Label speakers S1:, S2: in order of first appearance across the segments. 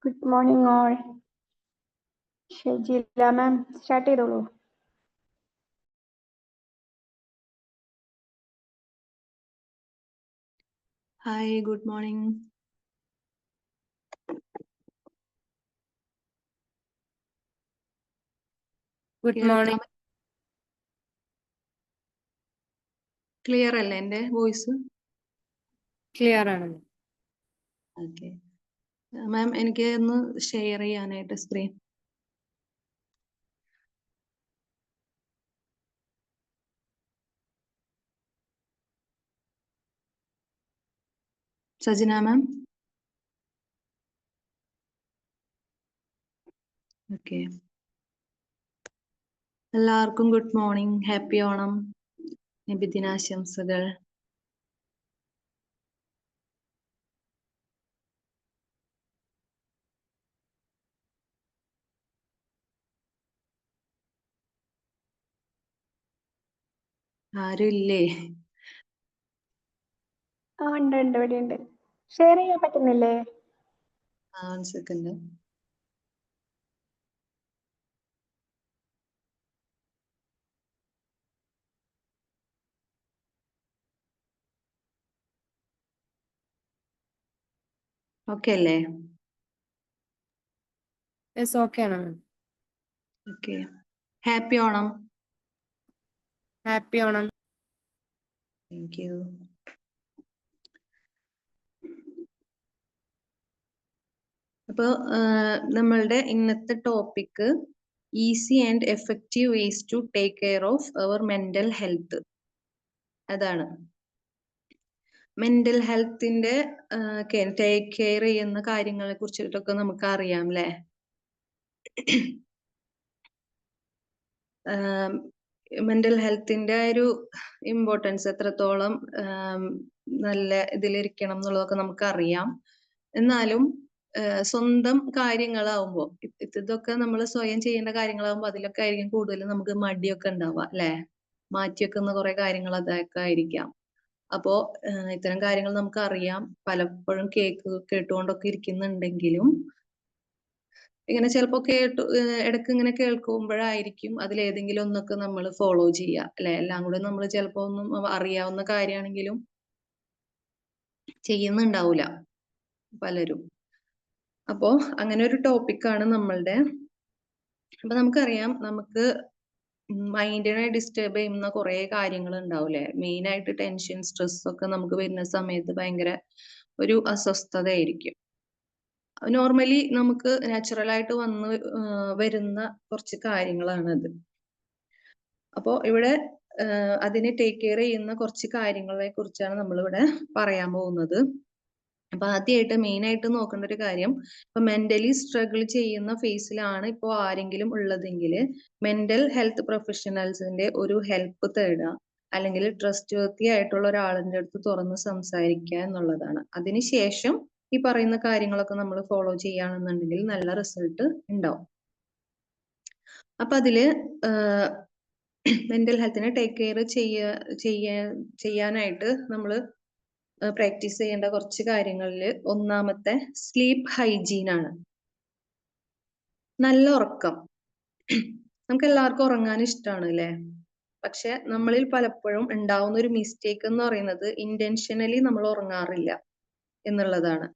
S1: Good morning all. Shejila ma'am start ചെയ്തോളൂ.
S2: Hi, good morning.
S3: Good morning.
S2: Clear അല്ലേ എന്റെ voice?
S3: Clear ആണ്.
S2: Okay ma'am, എനിക്ക് ഒന്ന് ഷെയർ ചെയ്യാനായിട്ട് സ്ക്രീൻ. സജിന മാം. ഓക്കെ, എല്ലാവർക്കും ഗുഡ് മോർണിംഗ്, ഹാപ്പി ഓണം, നബിദിനാശംസകൾ. ആരും ഇല്ലേ?
S1: ഉണ്ട് ഇവിടെ ഉണ്ട്. ഷെയർ ചെയ്യാൻ പറ്റുന്നില്ലേ?
S2: One second. ഓക്കെ അല്ലേ?
S3: യെസ്, ഓക്കെ ആണ്.
S2: Okay, happy Onam.
S3: Happy Onam.
S2: Thank you. അപ്പോൾ നമ്മളുടെ ഇന്നത്തെ topic easy and effective ways to take care of our mental health. അതാണ് മെന്റൽ ഹെൽത്തിന്റെ ടേക്ക് കെയർ ചെയ്യുന്ന കാര്യങ്ങളെ കുറിച്ചിട്ടൊക്കെ നമുക്ക് അറിയാം അല്ലേ? മെന്റൽ ഹെൽത്തിന്റെ ഒരു ഇമ്പോർട്ടൻസ് എത്രത്തോളം നല്ല ഇതിലിരിക്കണം എന്നുള്ളതൊക്കെ നമുക്ക് അറിയാം. എന്നാലും സ്വന്തം കാര്യങ്ങളാവുമ്പോൾ, ഇതൊക്കെ നമ്മൾ സ്വയം ചെയ്യേണ്ട കാര്യങ്ങളാവുമ്പോൾ അതിലൊക്കെ ആയിരിക്കും കൂടുതൽ നമുക്ക് മടിയൊക്കെ ഉണ്ടാവുക അല്ലെ? മാറ്റിവെക്കുന്ന കുറെ കാര്യങ്ങൾ അതൊക്കെ ആയിരിക്കാം. അപ്പോ ഇത്തരം കാര്യങ്ങൾ നമുക്ക് അറിയാം, പലപ്പോഴും കേട്ടുകൊണ്ടൊക്കെ ഇരിക്കുന്നുണ്ടെങ്കിലും ഇങ്ങനെ ചിലപ്പോ ഇടയ്ക്ക് ഇങ്ങനെ കേൾക്കുമ്പോഴായിരിക്കും അതിലേതെങ്കിലും ഒന്നൊക്കെ നമ്മൾ ഫോളോ ചെയ്യുക അല്ലെ? എല്ലാം കൂടെ നമ്മൾ ചിലപ്പോ ഒന്നും അറിയാവുന്ന കാര്യമാണെങ്കിലും ചെയ്യുന്നുണ്ടാവൂല പലരും. അപ്പോ അങ്ങനെ ഒരു ടോപ്പിക്കാണ് നമ്മളുടെ. അപ്പൊ നമുക്കറിയാം, നമുക്ക് മൈൻഡിനെ ഡിസ്റ്റർബ് ചെയ്യുന്ന കുറെ കാര്യങ്ങൾ ഉണ്ടാവൂലേ? മെയിൻ ആയിട്ട് ടെൻഷൻ, സ്ട്രെസ് ഒക്കെ നമുക്ക് വരുന്ന സമയത്ത് ഭയങ്കര ഒരു അസ്വസ്ഥതയായിരിക്കും. നോർമലി നമുക്ക് നാച്ചുറൽ ആയിട്ട് വരുന്ന കുറച്ച് കാര്യങ്ങളാണത്. അപ്പോ ഇവിടെ അതിനെ ടേക്ക് കെയർ ചെയ്യുന്ന കുറച്ച് കാര്യങ്ങളെ കുറിച്ചാണ് നമ്മളിവിടെ പറയാൻ പോകുന്നത്. അപ്പൊ ആദ്യമായിട്ട് മെയിൻ ആയിട്ട് നോക്കേണ്ട ഒരു കാര്യം, ഇപ്പൊ മെന്റലി സ്ട്രഗിൾ ചെയ്യുന്ന ഫേസിലാണ് ഇപ്പോ ആരെങ്കിലും ഉള്ളതെങ്കിൽ മെന്റൽ ഹെൽത്ത് പ്രൊഫഷണൽസിന്റെ ഒരു ഹെൽപ്പ് തേടുക, അല്ലെങ്കിൽ ട്രസ്റ്റ് വർത്തി ആയിട്ടുള്ള ഒരാളിന്റെ അടുത്ത് തുറന്ന് സംസാരിക്കുക എന്നുള്ളതാണ്. അതിനുശേഷം ഈ പറയുന്ന കാര്യങ്ങളൊക്കെ നമ്മൾ ഫോളോ ചെയ്യുകയാണെന്നുണ്ടെങ്കിൽ നല്ല റിസൾട്ട് ഉണ്ടാവും. അപ്പൊ അതില് മെന്റൽ ഹെൽത്തിനെ ടേക്ക് കെയർ ചെയ്യാനായിട്ട് നമ്മൾ പ്രാക്ടീസ് ചെയ്യേണ്ട കുറച്ച് കാര്യങ്ങളിൽ ഒന്നാമത്തെ സ്ലീപ്പ് ഹൈജീൻ ആണ്. നല്ല ഉറക്കം. നമുക്ക് എല്ലാവർക്കും ഉറങ്ങാൻ ഇഷ്ടമാണ് അല്ലെ? പക്ഷെ നമ്മളിൽ പലപ്പോഴും ഉണ്ടാവുന്ന ഒരു മിസ്റ്റേക്ക് എന്ന് പറയുന്നത് ഇന്റൻഷനലി നമ്മൾ ഉറങ്ങാറില്ല എന്നുള്ളതാണ്.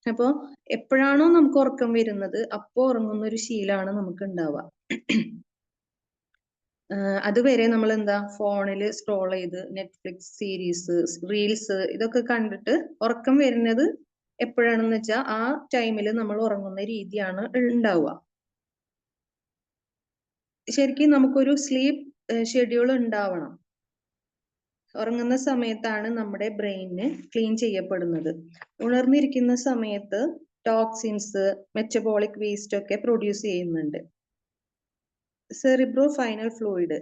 S2: അപ്പോ എപ്പോഴാണോ നമുക്ക് ഉറക്കം വരുന്നത് അപ്പോ ഉറങ്ങുന്ന ഒരു ശീലമാണ് നമുക്ക് ഉണ്ടാവുക. അതുവരെ നമ്മൾ എന്താ, ഫോണിൽ സ്ക്രോൾ ചെയ്ത് നെറ്റ്ഫ്ലിക്സ് സീരീസ്, റീൽസ് ഇതൊക്കെ കണ്ടിട്ട് ഉറക്കം വരുന്നത് എപ്പോഴാണെന്ന് വെച്ചാൽ ആ ടൈമിൽ നമ്മൾ ഉറങ്ങുന്ന രീതിയാണ് ഉണ്ടാവുക. ശരിക്കും നമുക്കൊരു സ്ലീപ്പ് ഷെഡ്യൂൾ ഉണ്ടാവണം. ഉറങ്ങുന്ന സമയത്താണ് നമ്മുടെ ബ്രെയിന് ക്ലീൻ ചെയ്യപ്പെടുന്നത്. ഉണർന്നിരിക്കുന്ന സമയത്ത് ടോക്സിൻസ്, മെറ്റബോളിക് വേസ്റ്റ് ഒക്കെ പ്രൊഡ്യൂസ് ചെയ്യുന്നുണ്ട്. സെറിബ്രോ ഫൈനൽ ഫ്ലൂയിഡ്,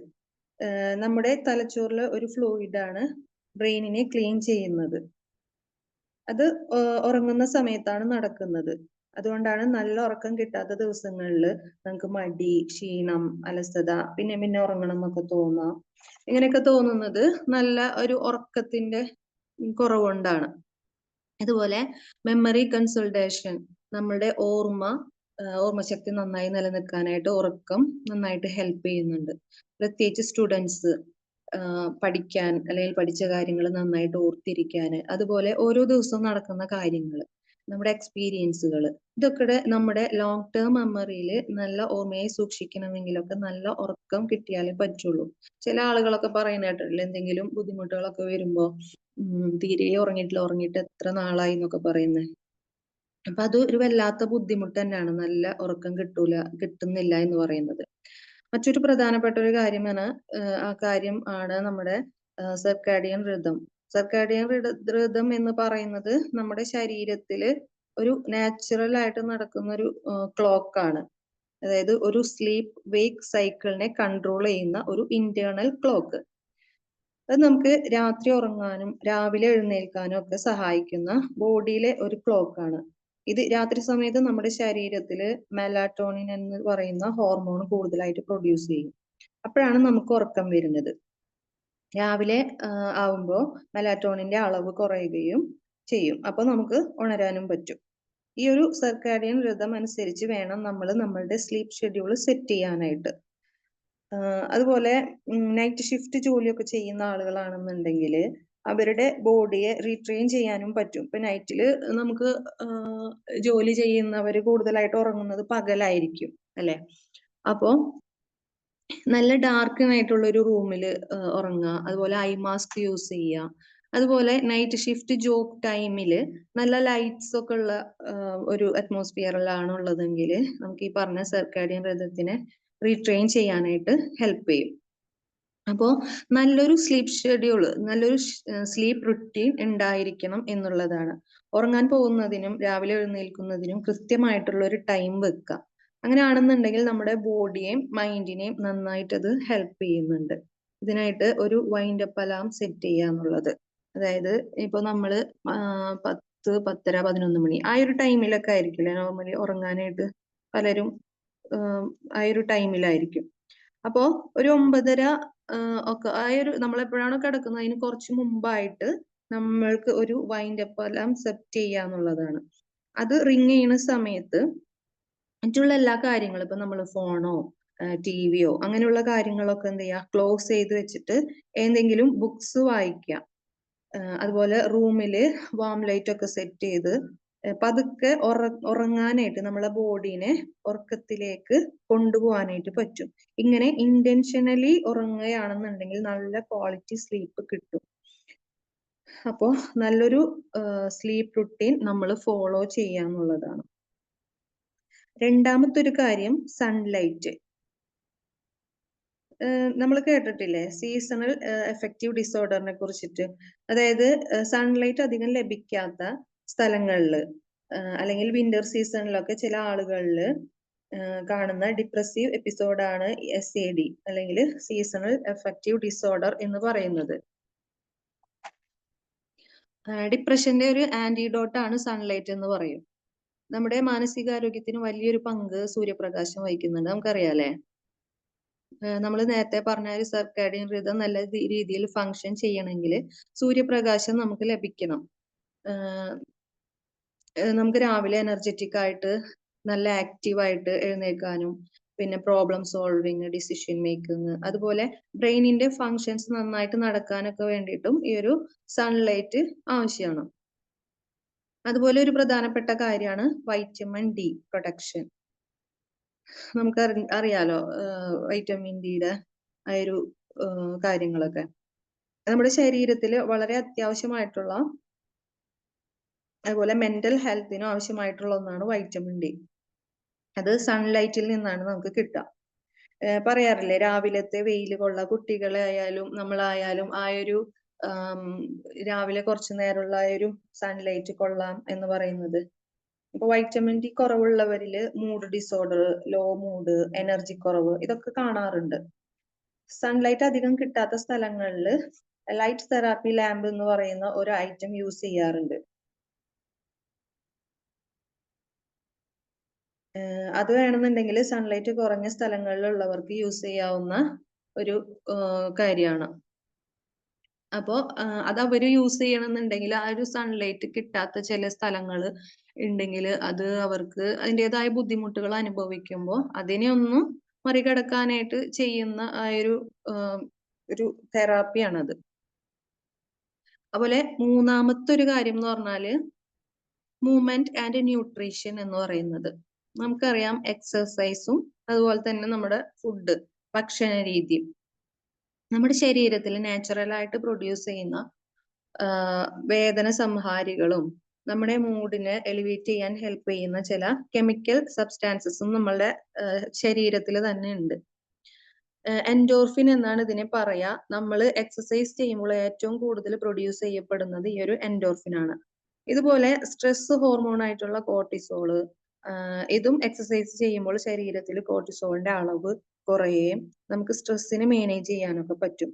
S2: നമ്മുടെ തലച്ചോറിലെ ഒരു ഫ്ലൂയിഡാണ് ബ്രെയിനിനെ ക്ലീൻ ചെയ്യുന്നത്. അത് ഉറങ്ങുന്ന സമയത്താണ് നടക്കുന്നത്. അതുകൊണ്ടാണ് നല്ല ഉറക്കം കിട്ടാത്ത ദിവസങ്ങളിൽ നമുക്ക് മടി, ക്ഷീണം, അലസത, പിന്നെ ഉറങ്ങണം എന്നൊക്കെ തോന്നാം. ഇങ്ങനെയൊക്കെ തോന്നുന്നത് നല്ല ഒരു ഉറക്കത്തിന്റെ കുറവുകൊണ്ടാണ്. അതുപോലെ മെമ്മറി കൺസൾട്ടേഷൻ, നമ്മുടെ ഓർമ്മശക്തി നന്നായി നിലനിൽക്കാനായിട്ട് ഉറക്കം നന്നായിട്ട് ഹെൽപ്പ് ചെയ്യുന്നുണ്ട്. പ്രത്യേകിച്ച് സ്റ്റുഡൻസ് പഠിക്കാൻ അല്ലെങ്കിൽ പഠിച്ച കാര്യങ്ങൾ നന്നായിട്ട് ഓർത്തിരിക്കാന്, അതുപോലെ ഓരോ ദിവസവും നടക്കുന്ന കാര്യങ്ങൾ, നമ്മുടെ എക്സ്പീരിയൻസുകൾ, ഇതൊക്കെ നമ്മുടെ ലോങ് ടേം മെമ്മറിയിൽ നല്ല ഓർമ്മയായി സൂക്ഷിക്കണമെങ്കിലൊക്കെ നല്ല ഉറക്കം കിട്ടിയാലേ പറ്റുള്ളൂ. ചില ആളുകളൊക്കെ പറയുന്ന കേട്ടിട്ടില്ല, എന്തെങ്കിലും ബുദ്ധിമുട്ടുകളൊക്കെ വരുമ്പോ തീരെ ഉറങ്ങിയിട്ട് എത്ര നാളായി എന്നൊക്കെ പറയുന്നത്. അപ്പൊ അത് ഒരു വല്ലാത്ത ബുദ്ധിമുട്ട് തന്നെയാണ്, നല്ല ഉറക്കം കിട്ടുന്നില്ല എന്ന് പറയുന്നത്. മറ്റൊരു പ്രധാനപ്പെട്ട ഒരു കാര്യമാണ് നമ്മുടെ സർക്കാഡിയൻ റിതം. സർക്കാഡിയൻ റിതം എന്ന് പറയുന്നത് നമ്മുടെ ശരീരത്തില് ഒരു നാച്ചുറൽ ആയിട്ട് നടക്കുന്ന ഒരു ക്ലോക്ക് ആണ്. അതായത് ഒരു സ്ലീപ്പ് വേക്ക് സൈക്കിളിനെ കൺട്രോൾ ചെയ്യുന്ന ഒരു ഇന്റേണൽ ക്ലോക്ക്. അത് നമുക്ക് രാത്രി ഉറങ്ങാനും രാവിലെ എഴുന്നേൽക്കാനും ഒക്കെ സഹായിക്കുന്ന ബോഡിയിലെ ഒരു ക്ലോക്ക് ആണ്. ഇത് രാത്രി സമയത്ത് നമ്മുടെ ശരീരത്തില് മെലാറ്റോണിൻ എന്ന് പറയുന്ന ഹോർമോൺ കൂടുതലായിട്ട് പ്രൊഡ്യൂസ് ചെയ്യും. അപ്പോഴാണ് നമുക്ക് ഉറക്കം വരുന്നത്. രാവിലെ ആവുമ്പോൾ മെലാറ്റോണിന്റെ അളവ് കുറയുകയും ചെയ്യും. അപ്പൊ നമുക്ക് ഉണരാനും പറ്റും. ഈ ഒരു സർക്കാഡിയൻ റിതം അനുസരിച്ച് വേണം നമ്മൾ നമ്മളുടെ സ്ലീപ്പ് ഷെഡ്യൂൾ സെറ്റ് ചെയ്യാനായിട്ട്. അതുപോലെ നൈറ്റ് ഷിഫ്റ്റ് ജോലിയൊക്കെ ചെയ്യുന്ന ആളുകളാണെന്നുണ്ടെങ്കിൽ അവരുടെ ബോഡിയെ റീട്രെയിൻ ചെയ്യാനും പറ്റും. ഇപ്പൊ നൈറ്റില് നമുക്ക് ജോലി ചെയ്യുന്നവര് കൂടുതലായിട്ട് ഉറങ്ങുന്നത് പകലായിരിക്കും അല്ലെ. അപ്പോ നല്ല ഡാർക്ക് ആയിട്ടുള്ള ഒരു റൂമിൽ ഉറങ്ങുക, അതുപോലെ ഐ മാസ്ക് യൂസ് ചെയ്യുക, അതുപോലെ നൈറ്റ് ഷിഫ്റ്റ് ജോബ് ടൈമില് നല്ല ലൈറ്റ്സ് ഒക്കെ ഉള്ള ഒരു അറ്റ്മോസ്ഫിയറിലാണ് ഉള്ളതെങ്കിൽ നമുക്ക് ഈ പറഞ്ഞ സർക്കാഡിയൻ റിതത്തിനെ റീട്രെയിൻ ചെയ്യാനായിട്ട് ഹെൽപ്പ് ചെയ്യും. അപ്പോൾ നല്ലൊരു സ്ലീപ്പ് ഷെഡ്യൂള്, നല്ലൊരു സ്ലീപ്പ് റുട്ടീൻ ഉണ്ടായിരിക്കണം എന്നുള്ളതാണ്. ഉറങ്ങാൻ പോകുന്നതിനും രാവിലെ എഴുന്നേൽക്കുന്നതിനും കൃത്യമായിട്ടുള്ള ഒരു ടൈം വെക്കുക. അങ്ങനെയാണെന്നുണ്ടെങ്കിൽ നമ്മുടെ ബോഡിയെയും മൈൻഡിനെയും നന്നായിട്ട് അത് ഹെൽപ്പ് ചെയ്യുന്നുണ്ട്. ഇതിനായിട്ട് ഒരു വൈൻഡ് അപ്പ് അലാം സെറ്റ് ചെയ്യുക എന്നുള്ളത്. അതായത് ഇപ്പൊ നമ്മള് 10, 10:30, 11 മണി ആ ഒരു ടൈമിലൊക്കെ ആയിരിക്കില്ലേ നോർമലി ഉറങ്ങാനായിട്ട് പലരും ആ ഒരു ടൈമിലായിരിക്കും. അപ്പോ ഒരു 9:30 ഒക്കെ ആ ഒരു നമ്മളെപ്പോഴാണോ കിടക്കുന്നത് അതിന് കുറച്ച് മുമ്പായിട്ട് നമ്മൾക്ക് ഒരു വൈൻഡ് അപ്പ് അലാം സെറ്റ് ചെയ്യാന്നുള്ളതാണ്. അത് റിങ് ചെയ്യുന്ന സമയത്ത് മറ്റുള്ള എല്ലാ കാര്യങ്ങളും, ഇപ്പൊ നമ്മൾ ഫോണോ ടിവിയോ അങ്ങനെയുള്ള കാര്യങ്ങളൊക്കെ എന്ത് ചെയ്യുക, ക്ലോസ് ചെയ്ത് വെച്ചിട്ട് എന്തെങ്കിലും ബുക്സ് വായിക്കുക. അതുപോലെ റൂമില് വാം ലൈറ്റ് ഒക്കെ സെറ്റ് ചെയ്ത് പതുക്കെ ഉറങ്ങാനായിട്ട് നമ്മളെ ബോഡീനെ ഉറക്കത്തിലേക്ക് കൊണ്ടുപോകാനായിട്ട് പറ്റും. ഇങ്ങനെ ഇന്റൻഷനലി ഉറങ്ങുകയാണെന്നുണ്ടെങ്കിൽ നല്ല ക്വാളിറ്റി സ്ലീപ്പ് കിട്ടും. അപ്പോൾ നല്ലൊരു സ്ലീപ്പ് റുട്ടീൻ നമ്മൾ ഫോളോ ചെയ്യാന്നുള്ളതാണ്. രണ്ടാമത്തെ ഒരു കാര്യം സൺലൈറ്റ്. നമ്മൾ കേട്ടിട്ടില്ലേ സീസണൽ എഫക്റ്റീവ് ഡിസോർഡറിനെ കുറിച്ചിട്ട്. അതായത് സൺലൈറ്റ് അധികം ലഭിക്കാത്ത സ്ഥലങ്ങളിൽ അല്ലെങ്കിൽ വിന്റർ സീസണിലൊക്കെ ചില ആളുകളിൽ കാണുന്ന ഡിപ്രസീവ് എപ്പിസോഡാണ് SAD അല്ലെങ്കിൽ സീസണൽ എഫക്റ്റീവ് ഡിസോർഡർ എന്ന് പറയുന്നത്. ഡിപ്രഷന്റെ ഒരു ആന്റിഡോട്ട് ആണ് സൺലൈറ്റ് എന്ന് പറയും. നമ്മുടെ മാനസികാരോഗ്യത്തിന് വലിയൊരു പങ്ക് സൂര്യപ്രകാശം വഹിക്കുന്നുണ്ട്, നമുക്കറിയാലേ. നമ്മൾ നേരത്തെ പറഞ്ഞ ഒരു സർക്കാഡിയൻ റിതം നല്ല രീതിയിൽ ഫങ്ഷൻ ചെയ്യണമെങ്കിൽ സൂര്യപ്രകാശം നമുക്ക് ലഭിക്കണം. നമുക്ക് രാവിലെ എനർജറ്റിക് ആയിട്ട് നല്ല ആക്റ്റീവായിട്ട് എഴുന്നേൽക്കാനും പിന്നെ പ്രോബ്ലം സോൾവിങ്, ഡിസിഷൻ മേക്കിംഗ്, അതുപോലെ ബ്രെയിനിന്റെ ഫങ്ഷൻസ് നന്നായിട്ട് നടക്കാനൊക്കെ വേണ്ടിയിട്ടും ഈ ഒരു സൺലൈറ്റ് ആവശ്യമാണ്. അതുപോലെ ഒരു പ്രധാനപ്പെട്ട കാര്യമാണ് വൈറ്റമിൻ ഡി പ്രൊഡക്ഷൻ. നമുക്ക് അറിയാലോ വൈറ്റമിൻ ഡിയുടെ ആ ഒരു കാര്യങ്ങളൊക്കെ നമ്മുടെ ശരീരത്തിൽ വളരെ അത്യാവശ്യമായിട്ടുള്ള, അതുപോലെ മെന്റൽ ഹെൽത്തിനും ആവശ്യമായിട്ടുള്ള ഒന്നാണ് വൈറ്റമിൻ ഡി. അത് സൺലൈറ്റിൽ നിന്നാണ് നമുക്ക് കിട്ടുക. പറയാറില്ലേ രാവിലത്തെ വെയിൽ കൊള്ള, കുട്ടികളെ ആയാലും നമ്മളായാലും ആ ഒരു രാവിലെ കുറച്ചു നേരമുള്ള ആ ഒരു സൺലൈറ്റ് കൊള്ളാം എന്ന് പറയുന്നത്. ഇപ്പൊ വൈറ്റമിൻ ഡി കുറവുള്ളവരില് mood disorder, low mood, energy കുറവ് ഇതൊക്കെ കാണാറുണ്ട്. സൺലൈറ്റ് അധികം കിട്ടാത്ത സ്ഥലങ്ങളിൽ ലൈറ്റ് തെറാപ്പി ലാമ്പ് എന്ന് പറയുന്ന ഒരു ഐറ്റം യൂസ് ചെയ്യാറുണ്ട്. അത് വേണമെന്നുണ്ടെങ്കിൽ സൺലൈറ്റ് കുറഞ്ഞ സ്ഥലങ്ങളിലുള്ളവർക്ക് യൂസ് ചെയ്യാവുന്ന ഒരു കാര്യമാണ്. അപ്പോ അത് അവര് യൂസ് ചെയ്യണമെന്നുണ്ടെങ്കിൽ ആ ഒരു സൺലൈറ്റ് കിട്ടാത്ത ചില സ്ഥലങ്ങൾ ഉണ്ടെങ്കിൽ അത് അവർക്ക് അതിൻ്റെതായ ബുദ്ധിമുട്ടുകൾ അനുഭവിക്കുമ്പോൾ അതിനെ ഒന്ന് മറികടക്കാനായിട്ട് ചെയ്യുന്ന ആ ഒരു തെറാപ്പിയാണത്. അതുപോലെ മൂന്നാമത്തെ ഒരു കാര്യം എന്ന് പറഞ്ഞാല് മൂവ്മെന്റ് ആൻഡ് ന്യൂട്രീഷൻ എന്ന് പറയുന്നത്. നമുക്കറിയാം എക്സസൈസും അതുപോലെ തന്നെ നമ്മുടെ ഫുഡ്, ഭക്ഷണ രീതിയും നമ്മുടെ ശരീരത്തിൽ നാച്ചുറൽ ആയിട്ട് പ്രൊഡ്യൂസ് ചെയ്യുന്ന വേദന സംഹാരികളും നമ്മുടെ മൂഡിനെ എലിവേറ്റ് ചെയ്യാൻ ഹെൽപ്പ് ചെയ്യുന്ന ചില കെമിക്കൽ സബ്സ്റ്റാൻസസും നമ്മളുടെ ശരീരത്തിൽ തന്നെ ഉണ്ട്. എൻഡോർഫിൻ എന്നാണ് ഇതിനെ പറയാ. നമ്മൾ എക്സസൈസ് ചെയ്യുമ്പോൾ ഏറ്റവും കൂടുതൽ പ്രൊഡ്യൂസ് ചെയ്യപ്പെടുന്നത് ഈ ഒരു എൻഡോർഫിൻ ആണ്. ഇതുപോലെ സ്ട്രെസ് ഹോർമോൺ ആയിട്ടുള്ള കോർട്ടിസോള്, ഇതും എക്സസൈസ് ചെയ്യുമ്പോൾ ശരീരത്തിൽ കോർട്ടിസോളിന്റെ അളവ് കുറയുകയും നമുക്ക് സ്ട്രെസ്സിനെ മാനേജ് ചെയ്യാനൊക്കെ പറ്റും.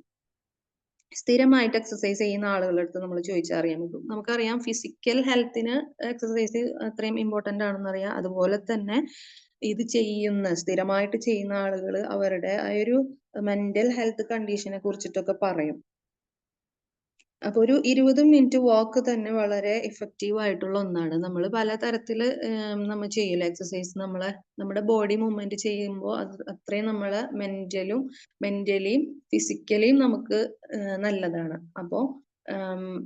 S2: സ്ഥിരമായിട്ട് എക്സസൈസ് ചെയ്യുന്ന ആളുകളുടെ അടുത്ത് നമ്മൾ ചോദിച്ചറിയാൻ പറ്റും. നമുക്കറിയാം ഫിസിക്കൽ ഹെൽത്തിന് എക്സസൈസ് അത്രയും ഇമ്പോർട്ടന്റ് ആണെന്നറിയാം. അതുപോലെ തന്നെ ഇത് സ്ഥിരമായിട്ട് ചെയ്യുന്ന ആളുകൾ അവരുടെ ആ ഒരു മെന്റൽ ഹെൽത്ത് കണ്ടീഷനെ കുറിച്ചിട്ടൊക്കെ പറയും. അപ്പൊ ഒരു 20 മിനിറ്റ് വാക്ക് തന്നെ വളരെ ഇഫക്റ്റീവ് ആയിട്ടുള്ള ഒന്നാണ്. നമ്മൾ പലതരത്തില് നമ്മൾ ചെയ്യില്ല എക്സസൈസ്, നമ്മുടെ ബോഡി മൂവ്മെന്റ് ചെയ്യുമ്പോൾ അത് അത്രയും നമ്മളെ മെന്റലിയും ഫിസിക്കലിയും നമുക്ക് നല്ലതാണ്. അപ്പോ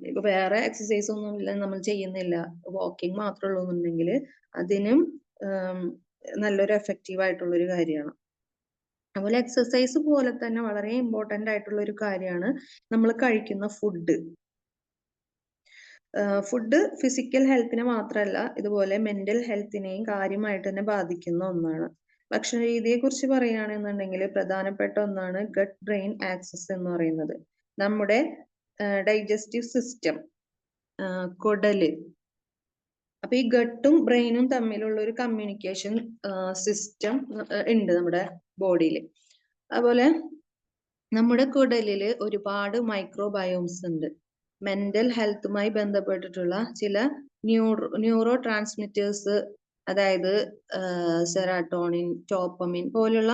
S2: ഇപ്പൊ വേറെ എക്സസൈസ് ഒന്നും ഇല്ല, നമ്മൾ ചെയ്യുന്നില്ല, വാക്കിംഗ് മാത്രമേ ഉള്ളൂ എന്നുണ്ടെങ്കിൽ അതിനും നല്ലൊരു എഫക്റ്റീവ് ആയിട്ടുള്ള ഒരു കാര്യമാണ്. അതുപോലെ എക്സസൈസ് പോലെ തന്നെ വളരെ ഇമ്പോർട്ടന്റ് ആയിട്ടുള്ള ഒരു കാര്യമാണ് നമ്മൾ കഴിക്കുന്ന ഫുഡ്. ഫുഡ് ഫിസിക്കൽ ഹെൽത്തിനെ മാത്രമല്ല ഇതുപോലെ മെന്റൽ ഹെൽത്തിനെയും കാര്യമായിട്ട് തന്നെ ബാധിക്കുന്ന ഒന്നാണ്. ഭക്ഷണ രീതിയെ കുറിച്ച് പറയുകയാണെന്നുണ്ടെങ്കിൽ പ്രധാനപ്പെട്ട ഒന്നാണ് ഗട്ട് ബ്രെയിൻ ആക്സിസ് എന്ന് പറയുന്നത്. നമ്മുടെ ഡൈജസ്റ്റീവ് സിസ്റ്റം, കുടല്. അപ്പൊ ഈ ഗട്ടും ബ്രെയിനും തമ്മിലുള്ള ഒരു കമ്മ്യൂണിക്കേഷൻ സിസ്റ്റം ഉണ്ട് നമ്മുടെ ബോഡിയിൽ. അതുപോലെ നമ്മുടെ കുടലില് ഒരുപാട് മൈക്രോബയോംസ് ഉണ്ട്. മെന്റൽ ഹെൽത്തുമായി ബന്ധപ്പെട്ടിട്ടുള്ള ചില ന്യൂറോ ട്രാൻസ്മിറ്റേഴ്സ്, അതായത് സെറാട്ടോണിൻ, ഡോപ്പമിൻ പോലുള്ള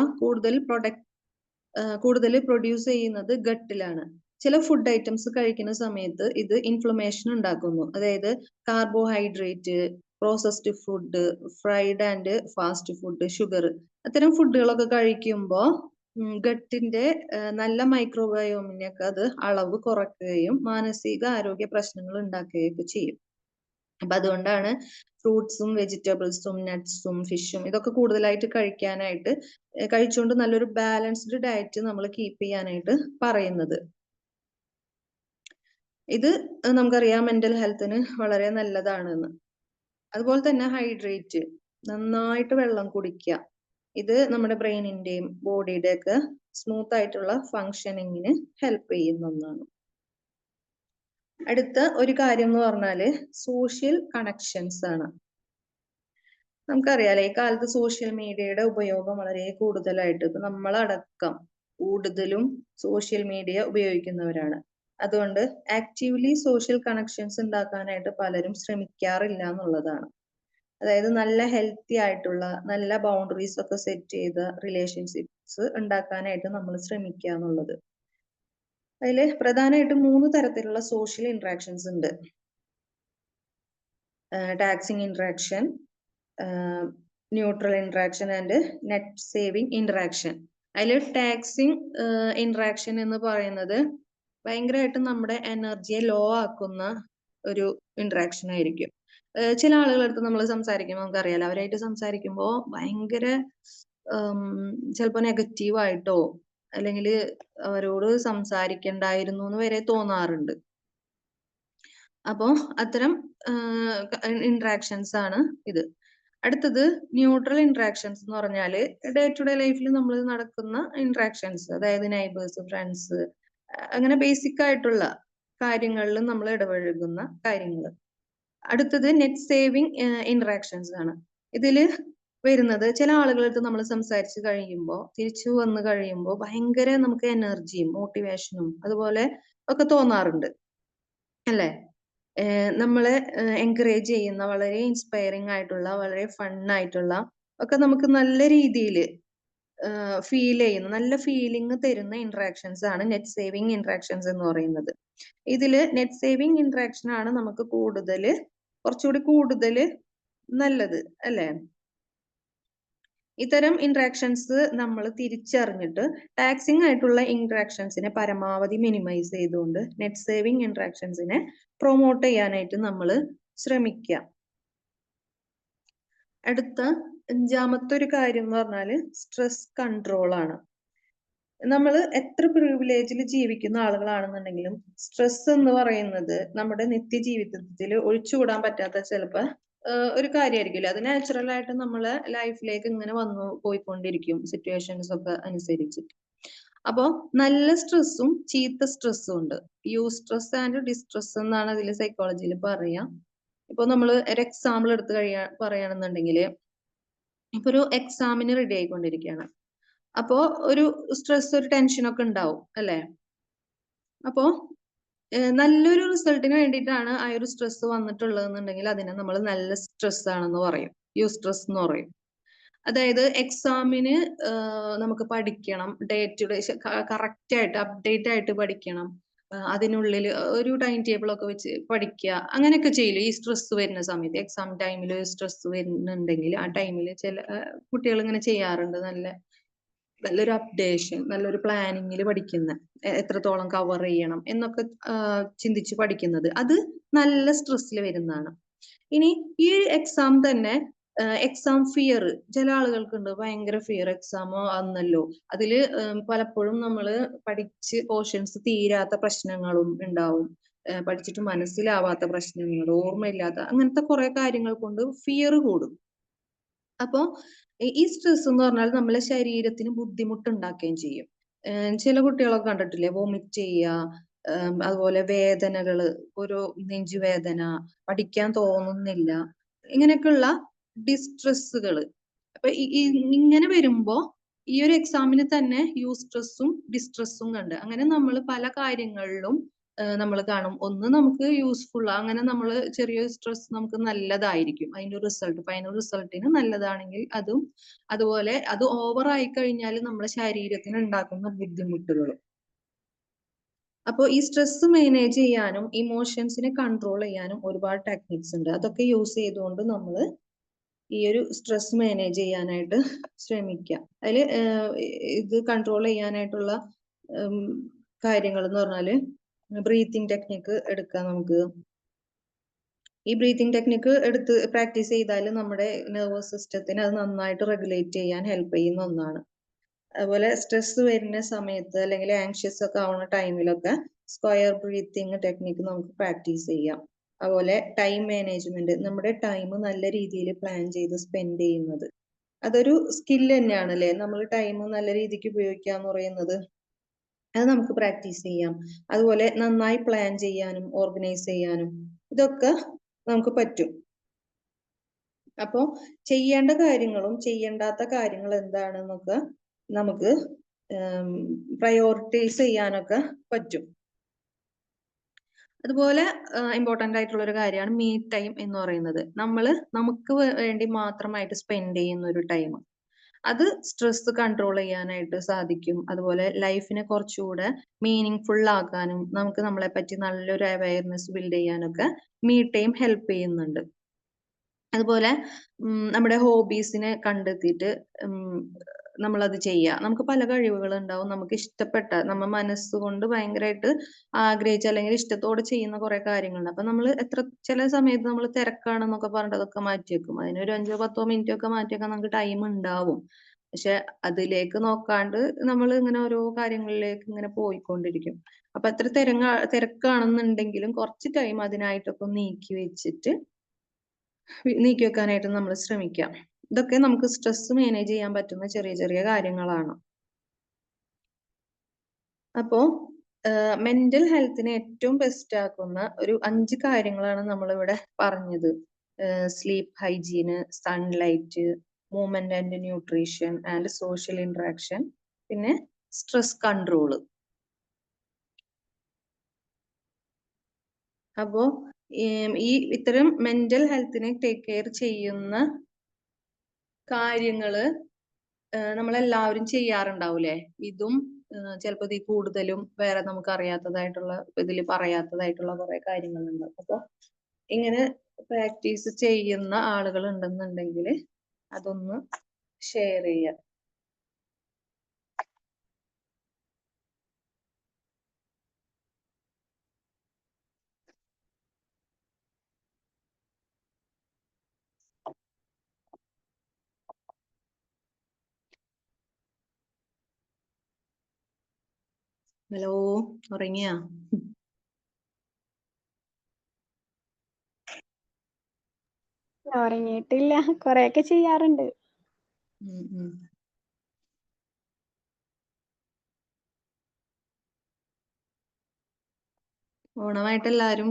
S2: കൂടുതൽ പ്രൊഡ്യൂസ് ചെയ്യുന്നത് ഗട്ടിലാണ്. ചില ഫുഡ് ഐറ്റംസ് കഴിക്കുന്ന സമയത്ത് ഇത് ഇൻഫ്ലമേഷൻ ഉണ്ടാക്കുന്നു. അതായത് carbohydrate, processed food, fried and fast food, sugar, അത്തരം ഫുഡുകളൊക്കെ കഴിക്കുമ്പോൾ ഗട്ടിന്റെ നല്ല മൈക്രോബയോമിനൊക്കെ അത് അളവ് കുറയ്ക്കുകയും മാനസിക ആരോഗ്യ പ്രശ്നങ്ങൾ ഉണ്ടാക്കുകയൊക്കെ ചെയ്യും. അപ്പൊ അതുകൊണ്ടാണ് ഫ്രൂട്ട്സും വെജിറ്റബിൾസും നട്ട്സും ഫിഷും ഇതൊക്കെ കൂടുതലായിട്ട് കഴിച്ചുകൊണ്ട് നല്ലൊരു ബാലൻസ്ഡ് ഡയറ്റ് നമ്മൾ കീപ്പ് ചെയ്യാനായിട്ട് പറയുന്നത്. ഇത് നമുക്കറിയാം മെന്റൽ ഹെൽത്തിന് വളരെ നല്ലതാണെന്ന്. അതുപോലെ തന്നെ ഹൈഡ്രേറ്റ്, നന്നായിട്ട് വെള്ളം കുടിക്കുക. ഇത് നമ്മുടെ ബ്രെയിനിന്റെയും ബോഡിയുടെ ഒക്കെ സ്മൂത്ത് ആയിട്ടുള്ള ഫങ്ഷനിങ്ങിന് ഹെൽപ്പ് ചെയ്യുന്ന ഒന്നാണ്. അടുത്ത ഒരു കാര്യം എന്ന് പറഞ്ഞാല് സോഷ്യൽ കണക്ഷൻസ് ആണ്. നമുക്കറിയാലോ ഈ കാലത്ത് സോഷ്യൽ മീഡിയയുടെ ഉപയോഗം വളരെ കൂടുതലായിട്ട്, ഇപ്പൊ നമ്മളടക്കം കൂടുതലും സോഷ്യൽ മീഡിയ ഉപയോഗിക്കുന്നവരാണ്. അതുകൊണ്ട് ആക്റ്റീവ്ലി സോഷ്യൽ കണക്ഷൻസ് ഉണ്ടാക്കാനായിട്ട് പലരും ശ്രമിക്കാറില്ല എന്നുള്ളതാണ്. അതായത് നല്ല ഹെൽത്തി ആയിട്ടുള്ള നല്ല ബൗണ്ടറീസ് ഒക്കെ സെറ്റ് ചെയ്ത റിലേഷൻഷിപ്സ് ഉണ്ടാക്കാനായിട്ട് നമ്മൾ ശ്രമിക്കുക എന്നുള്ളത്. അതിൽ പ്രധാനമായിട്ടും 3 തരത്തിലുള്ള സോഷ്യൽ ഇന്ററാക്ഷൻസ് ഉണ്ട്. Taxing interaction, neutral interaction and net saving interaction. അതിൽ ടാക്സിങ് ഇന്ററാക്ഷൻ എന്ന് പറയുന്നത് ഭയങ്കരമായിട്ട് നമ്മുടെ എനർജിയെ ലോ ആക്കുന്ന ഒരു ഇന്ററാക്ഷൻ ആയിരിക്കും. ചില ആളുകളുടെ അടുത്ത് നമ്മൾ സംസാരിക്കുമ്പോൾ നമുക്കറിയാലോ, അവരായിട്ട് സംസാരിക്കുമ്പോൾ ഭയങ്കര ചിലപ്പോൾ നെഗറ്റീവായിട്ടോ അല്ലെങ്കിൽ അവരോട് സംസാരിക്കണ്ടായിരുന്നു എന്ന് വരെ തോന്നാറുണ്ട്. അപ്പോ അത്തരം ഇന്ററാക്ഷൻസ് ആണ് ഇത്. അടുത്തത് ന്യൂട്രൽ ഇന്ററാക്ഷൻസ് എന്ന് പറഞ്ഞാല് ഡേ ടു ഡേ ലൈഫിൽ നമ്മൾ നടക്കുന്ന ഇന്ററാക്ഷൻസ്, അതായത് നൈബേഴ്സ്, ഫ്രണ്ട്സ്, അങ്ങനെ ബേസിക് ആയിട്ടുള്ള കാര്യങ്ങളിൽ നമ്മൾ ഇടപഴകുന്ന കാര്യങ്ങൾ. അടുത്തത് നെറ്റ് സേവിങ് ഇന്ററാക്ഷൻസ് ആണ്. ഇതില് വരുന്നത് ചില ആളുകളടുത്ത് നമ്മൾ സംസാരിച്ച് കഴിയുമ്പോൾ തിരിച്ചു വന്നു കഴിയുമ്പോൾ ഭയങ്കര നമുക്ക് എനർജിയും മോട്ടിവേഷനും അതുപോലെ ഒക്കെ തോന്നാറുണ്ട് അല്ലെ. നമ്മളെ എൻകറേജ് ചെയ്യുന്ന വളരെ ഇൻസ്പയറിംഗ് ആയിട്ടുള്ള വളരെ ഫൺ ആയിട്ടുള്ള ഒക്കെ നമുക്ക് നല്ല രീതിയിൽ ഫീൽ ചെയ്യുന്ന നല്ല ഫീലിംഗ് തരുന്ന ഇന്ററാക്ഷൻസ് ആണ് നെറ്റ് സേവിങ് ഇന്ററാക്ഷൻസ് എന്ന് പറയുന്നത്. ഇതില് നെറ്റ് സേവിങ് ഇന്ററാക്ഷൻ ആണ് നമുക്ക് കുറച്ചുകൂടി കൂടുതൽ നല്ലത് അല്ലേ? ഇത്തരം ഇന്ററാക്ഷൻസ് നമ്മൾ തിരിച്ചറിഞ്ഞിട്ട് ടാക്സിങ് ആയിട്ടുള്ള ഇന്ററാക്ഷൻസിനെ പരമാവധി മിനിമൈസ് ചെയ്തുകൊണ്ട് നെറ്റ് സേവിങ് ഇന്ററാക്ഷൻസിനെ പ്രൊമോട്ട് ചെയ്യാനായിട്ട് നമ്മൾ ശ്രമിക്കുക. അടുത്ത 5ാമത്തെ ഒരു കാര്യം എന്ന് പറഞ്ഞാല് സ്ട്രെസ് കൺട്രോൾ ആണ്. നമ്മൾ എത്ര പ്രിവിലേജിൽ ജീവിക്കുന്ന ആളുകളാണെന്നുണ്ടെങ്കിലും സ്ട്രെസ് എന്ന് പറയുന്നത് നമ്മുടെ നിത്യജീവിതത്തിൽ ഒഴിച്ചുകൂടാൻ പറ്റാത്ത ചിലപ്പോൾ ഒരു കാര്യമായിരിക്കില്ല. അത് നാച്ചുറൽ ആയിട്ട് നമ്മളെ ലൈഫിലേക്ക് ഇങ്ങനെ വന്നു പോയിക്കൊണ്ടിരിക്കും സിറ്റുവേഷൻസ് ഒക്കെ അനുസരിച്ചിട്ട്. അപ്പോൾ നല്ല സ്ട്രെസ്സും ചീത്ത സ്ട്രെസ്സും ഉണ്ട്. യൂസ്ട്രെസ് ആൻഡ് ഡിസ്ട്രെസ് എന്നാണ് അതിൽ സൈക്കോളജിയിൽ പറയാം. ഇപ്പൊ നമ്മൾ ഒരു എക്സാമ്പിൾ എടുത്ത് പറയുകയാണെന്നുണ്ടെങ്കിൽ ഇപ്പൊ ഒരു എക്സാമിന് റെഡി ആയിക്കൊണ്ടിരിക്കുകയാണ്. അപ്പോ ഒരു സ്ട്രെസ് ഒരു ടെൻഷൻ ഒക്കെ ഉണ്ടാവും അല്ലെ? അപ്പോ നല്ലൊരു റിസൾട്ടിന് വേണ്ടിയിട്ടാണ് ആ ഒരു സ്ട്രെസ് വന്നിട്ടുള്ളതെന്നുണ്ടെങ്കിൽ അതിനെ നമ്മൾ നല്ല സ്ട്രെസ് ആണെന്ന് പറയും, യൂസ്ട്രെസ് എന്ന് പറയും. അതായത് എക്സാമിന് നമുക്ക് പഠിക്കണം, ഡേ ടു ഡേ കറക്റ്റ് ആയിട്ട് അപ്ഡേറ്റ് ആയിട്ട് പഠിക്കണം, അതിനുള്ളിൽ ഒരു ടൈം ടേബിൾ ഒക്കെ വെച്ച് പഠിക്കുക, അങ്ങനെയൊക്കെ ചെയ്യില്ല ഈ സ്ട്രെസ് വരുന്ന സമയത്ത്. എക്സാം ടൈമിൽ സ്ട്രെസ് വരുന്നുണ്ടെങ്കിൽ ആ ടൈമിൽ ചില കുട്ടികൾ ഇങ്ങനെ ചെയ്യാറുണ്ട്. നല്ലൊരു അപ്ഡേഷൻ, നല്ലൊരു പ്ലാനിങ്ങിൽ പഠിക്കുന്ന, എത്രത്തോളം കവർ ചെയ്യണം എന്നൊക്കെ ചിന്തിച്ച് പഠിക്കുന്നത്, അത് നല്ല സ്ട്രെസ്സിൽ വരുന്നതാണ്. ഇനി ഈ എക്സാം തന്നെ എക്സാം ഫിയർ ചില ആളുകൾക്കുണ്ട്, ഭയങ്കര ഫിയർ, എക്സാമോ വന്നല്ലോ, അതില് പലപ്പോഴും നമ്മൾ പഠിച്ച് പോർഷൻസ് തീരാത്ത പ്രശ്നങ്ങളും ഉണ്ടാവും, പഠിച്ചിട്ട് മനസ്സിലാവാത്ത പ്രശ്നങ്ങൾ, ഓർമ്മയില്ലാത്ത അങ്ങനത്തെ കുറെ കാര്യങ്ങൾ കൊണ്ട് ഫിയർ കൂടും. അപ്പോ ഈ സ്ട്രെസ് എന്ന് പറഞ്ഞാൽ നമ്മളെ ശരീരത്തിന് ബുദ്ധിമുട്ടുണ്ടാക്കുകയും ചെയ്യും. ചില കുട്ടികളൊക്കെ കണ്ടിട്ടില്ലേ, വോമിറ്റ് ചെയ്യുക, അതുപോലെ വേദനകള്, ഒരു നെഞ്ചുവേദന, പഠിക്കാൻ തോന്നുന്നില്ല, ഇങ്ങനെയൊക്കെയുള്ള ഡിസ്ട്രെസ്സുകള്. അപ്പൊ ഇങ്ങനെ വരുമ്പോ ഈ ഒരു എക്സാമിന് തന്നെ യൂസ്ട്രെസ്സും ഡിസ്ട്രെസ്സും കണ്ട് അങ്ങനെ നമ്മൾ പല കാര്യങ്ങളിലും നമ്മൾ കാണും. ഒന്ന് നമുക്ക് യൂസ്ഫുൾ, അങ്ങനെ നമ്മൾ ചെറിയ സ്ട്രെസ് നമുക്ക് നല്ലതായിരിക്കും അതിന്റെ റിസൾട്ട്, ഫൈനൽ റിസൾട്ടിന് നല്ലതാണെങ്കിൽ അതും, അതുപോലെ അത് ഓവർ ആയി കഴിഞ്ഞാൽ നമ്മുടെ ശരീരത്തിന് ഉണ്ടാക്കുന്ന ബുദ്ധിമുട്ടുകളും. അപ്പോൾ ഈ സ്ട്രെസ് മാനേജ് ചെയ്യാനും ഇമോഷൻസിനെ കൺട്രോൾ ചെയ്യാനും ഒരുപാട് ടെക്നിക്സ് ഉണ്ട്. അതൊക്കെ യൂസ് ചെയ്തുകൊണ്ട് നമ്മൾ ഈ ഒരു സ്ട്രെസ് മാനേജ് ചെയ്യാനായിട്ട് ശ്രമിക്കുക. അതിൽ ഇത് കൺട്രോൾ ചെയ്യാനായിട്ടുള്ള കാര്യങ്ങൾ എന്ന് പറഞ്ഞാല് ബ്രീത്തിങ് ടെക്നിക്ക് എടുക്കാം. നമുക്ക് ഈ ബ്രീത്തിങ് ടെക്നിക്ക് എടുത്ത് പ്രാക്ടീസ് ചെയ്താൽ നമ്മുടെ നെർവസ് സിസ്റ്റത്തിനെ അത് നന്നായിട്ട് റെഗുലേറ്റ് ചെയ്യാൻ ഹെൽപ്പ് ചെയ്യുന്ന ഒന്നാണ്. അതുപോലെ സ്ട്രെസ് വരുന്ന സമയത്ത് അല്ലെങ്കിൽ ആങ്ഷ്യസ് ഒക്കെ ആവുന്ന ടൈമിലൊക്കെ സ്ക്വയർ ബ്രീത്തിങ് ടെക്നിക്ക് നമുക്ക് പ്രാക്ടീസ് ചെയ്യാം. അതുപോലെ ടൈം മാനേജ്മെന്റ്, നമ്മുടെ ടൈം നല്ല രീതിയിൽ പ്ലാൻ ചെയ്ത് സ്പെൻഡ് ചെയ്യുന്നത്, അതൊരു സ്കിൽ തന്നെയാണ് അല്ലെ? നമ്മൾ ടൈം നല്ല രീതിക്ക് ഉപയോഗിക്കുക എന്ന് പറയുന്നത്, അത് നമുക്ക് പ്രാക്ടീസ് ചെയ്യാം. അതുപോലെ നന്നായി പ്ലാൻ ചെയ്യാനും ഓർഗനൈസ് ചെയ്യാനും ഇതൊക്കെ നമുക്ക് പറ്റും. അപ്പോ ചെയ്യേണ്ട കാര്യങ്ങളും ചെയ്യേണ്ടാത്ത കാര്യങ്ങൾ എന്താണെന്നൊക്കെ നമുക്ക് പ്രയോറിറ്റൈസ് ചെയ്യാനൊക്കെ പറ്റും. അതുപോലെ ഇമ്പോർട്ടന്റ് ആയിട്ടുള്ള ഒരു കാര്യമാണ് മീ ടൈം എന്ന് പറയുന്നത്. നമുക്ക് വേണ്ടി മാത്രമായിട്ട് സ്പെൻഡ് ചെയ്യുന്ന ഒരു ടൈം, അത് സ്ട്രെസ് കൺട്രോൾ ചെയ്യാനായിട്ട് സാധിക്കും. അതുപോലെ ലൈഫിനെ കുറച്ചുകൂടെ മീനിങ് ഫുൾ ആക്കാനും നമുക്ക് നമ്മളെ പറ്റി നല്ലൊരു അവയർനെസ് ബിൽഡ് ചെയ്യാനൊക്കെ മീ ടൈം ഹെൽപ്പ് ചെയ്യുന്നുണ്ട്. അതുപോലെ നമ്മുടെ ഹോബീസിനെ കണ്ടെത്തിയിട്ട് നമ്മളത് ചെയ്യുക. നമുക്ക് പല കഴിവുകൾ ഉണ്ടാവും, നമുക്ക് ഇഷ്ടപ്പെട്ട, നമ്മ മനസ്സുകൊണ്ട് ഭയങ്കരമായിട്ട് ആഗ്രഹിച്ച അല്ലെങ്കിൽ ഇഷ്ടത്തോടെ ചെയ്യുന്ന കുറെ കാര്യങ്ങളുണ്ട്. അപ്പൊ നമ്മൾ ചില സമയത്ത് നമ്മൾ തിരക്കാണെന്നൊക്കെ പറഞ്ഞിട്ട് അതൊക്കെ മാറ്റിവെക്കും. അതിനൊരു 5-10 മിനിറ്റ് ഒക്കെ മാറ്റിവെക്കാൻ നമുക്ക് ടൈം ഉണ്ടാവും. പക്ഷെ അതിലേക്ക് നോക്കാണ്ട് നമ്മൾ ഇങ്ങനെ ഓരോ കാര്യങ്ങളിലേക്ക് ഇങ്ങനെ പോയിക്കൊണ്ടിരിക്കും. അപ്പൊ എത്ര തിരക്കാണെന്നുണ്ടെങ്കിലും കുറച്ച് ടൈം അതിനായിട്ടൊക്കെ നീക്കി വെക്കാനായിട്ട് നമ്മൾ ശ്രമിക്കാം. ഇതൊക്കെ നമുക്ക് സ്ട്രെസ് മാനേജ് ചെയ്യാൻ പറ്റുന്ന ചെറിയ ചെറിയ കാര്യങ്ങളാണ്. അപ്പോ മെന്റൽ ഹെൽത്തിനെ ഏറ്റവും ബെസ്റ്റ് ആക്കുന്ന ഒരു 5 കാര്യങ്ങളാണ് നമ്മളിവിടെ പറഞ്ഞത്. Sleep hygiene, sunlight, movement and nutrition and social interaction, പിന്നെ സ്ട്രെസ് കൺട്രോള്. അപ്പോ ഈ ഇത്തരം മെന്റൽ ഹെൽത്തിനെ ടേക്ക് കെയർ ചെയ്യുന്ന കാര്യങ്ങള് നമ്മളെല്ലാവരും ചെയ്യാറുണ്ടാവൂലേ? ഇതും ചിലപ്പോൾ ഇതിൽ കൂടുതലും വേറെ നമുക്ക് അറിയാത്തതായിട്ടുള്ള ഇതിൽ പറയാത്തതായിട്ടുള്ള കുറെ കാര്യങ്ങളുണ്ട്. അപ്പൊ ഇങ്ങനെ പ്രാക്ടീസ് ചെയ്യുന്ന ആളുകൾ ഉണ്ടെന്നുണ്ടെങ്കിൽ അതൊന്ന് ഷെയർ ചെയ്യാം. ഹലോ, ഉറങ്ങിയാ?
S1: ഉറങ്ങിയിട്ടില്ല, കൊറേയൊക്കെ ചെയ്യാറുണ്ട്.
S2: ഓണമായിട്ട് എല്ലാരും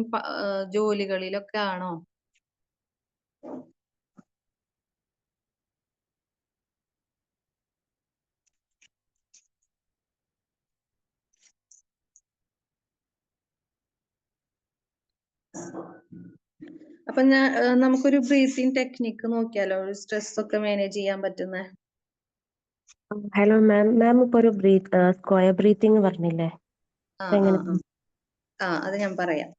S2: ജോലികളിലൊക്കെ ആണോ? അപ്പൊ നമുക്കൊരു ബ്രീത്തിങ് ടെക്നിക്ക് നോക്കിയാലോ, സ്ട്രെസ് ഒക്കെ മാനേജ് ചെയ്യാൻ പറ്റുന്ന.
S4: ഹലോ മാം, മാം ഇപ്പൊ ഒരു സ്ക്വയർ ബ്രീത്തിങ് പറഞ്ഞില്ലേ?
S2: അത് ഞാൻ പറയാം.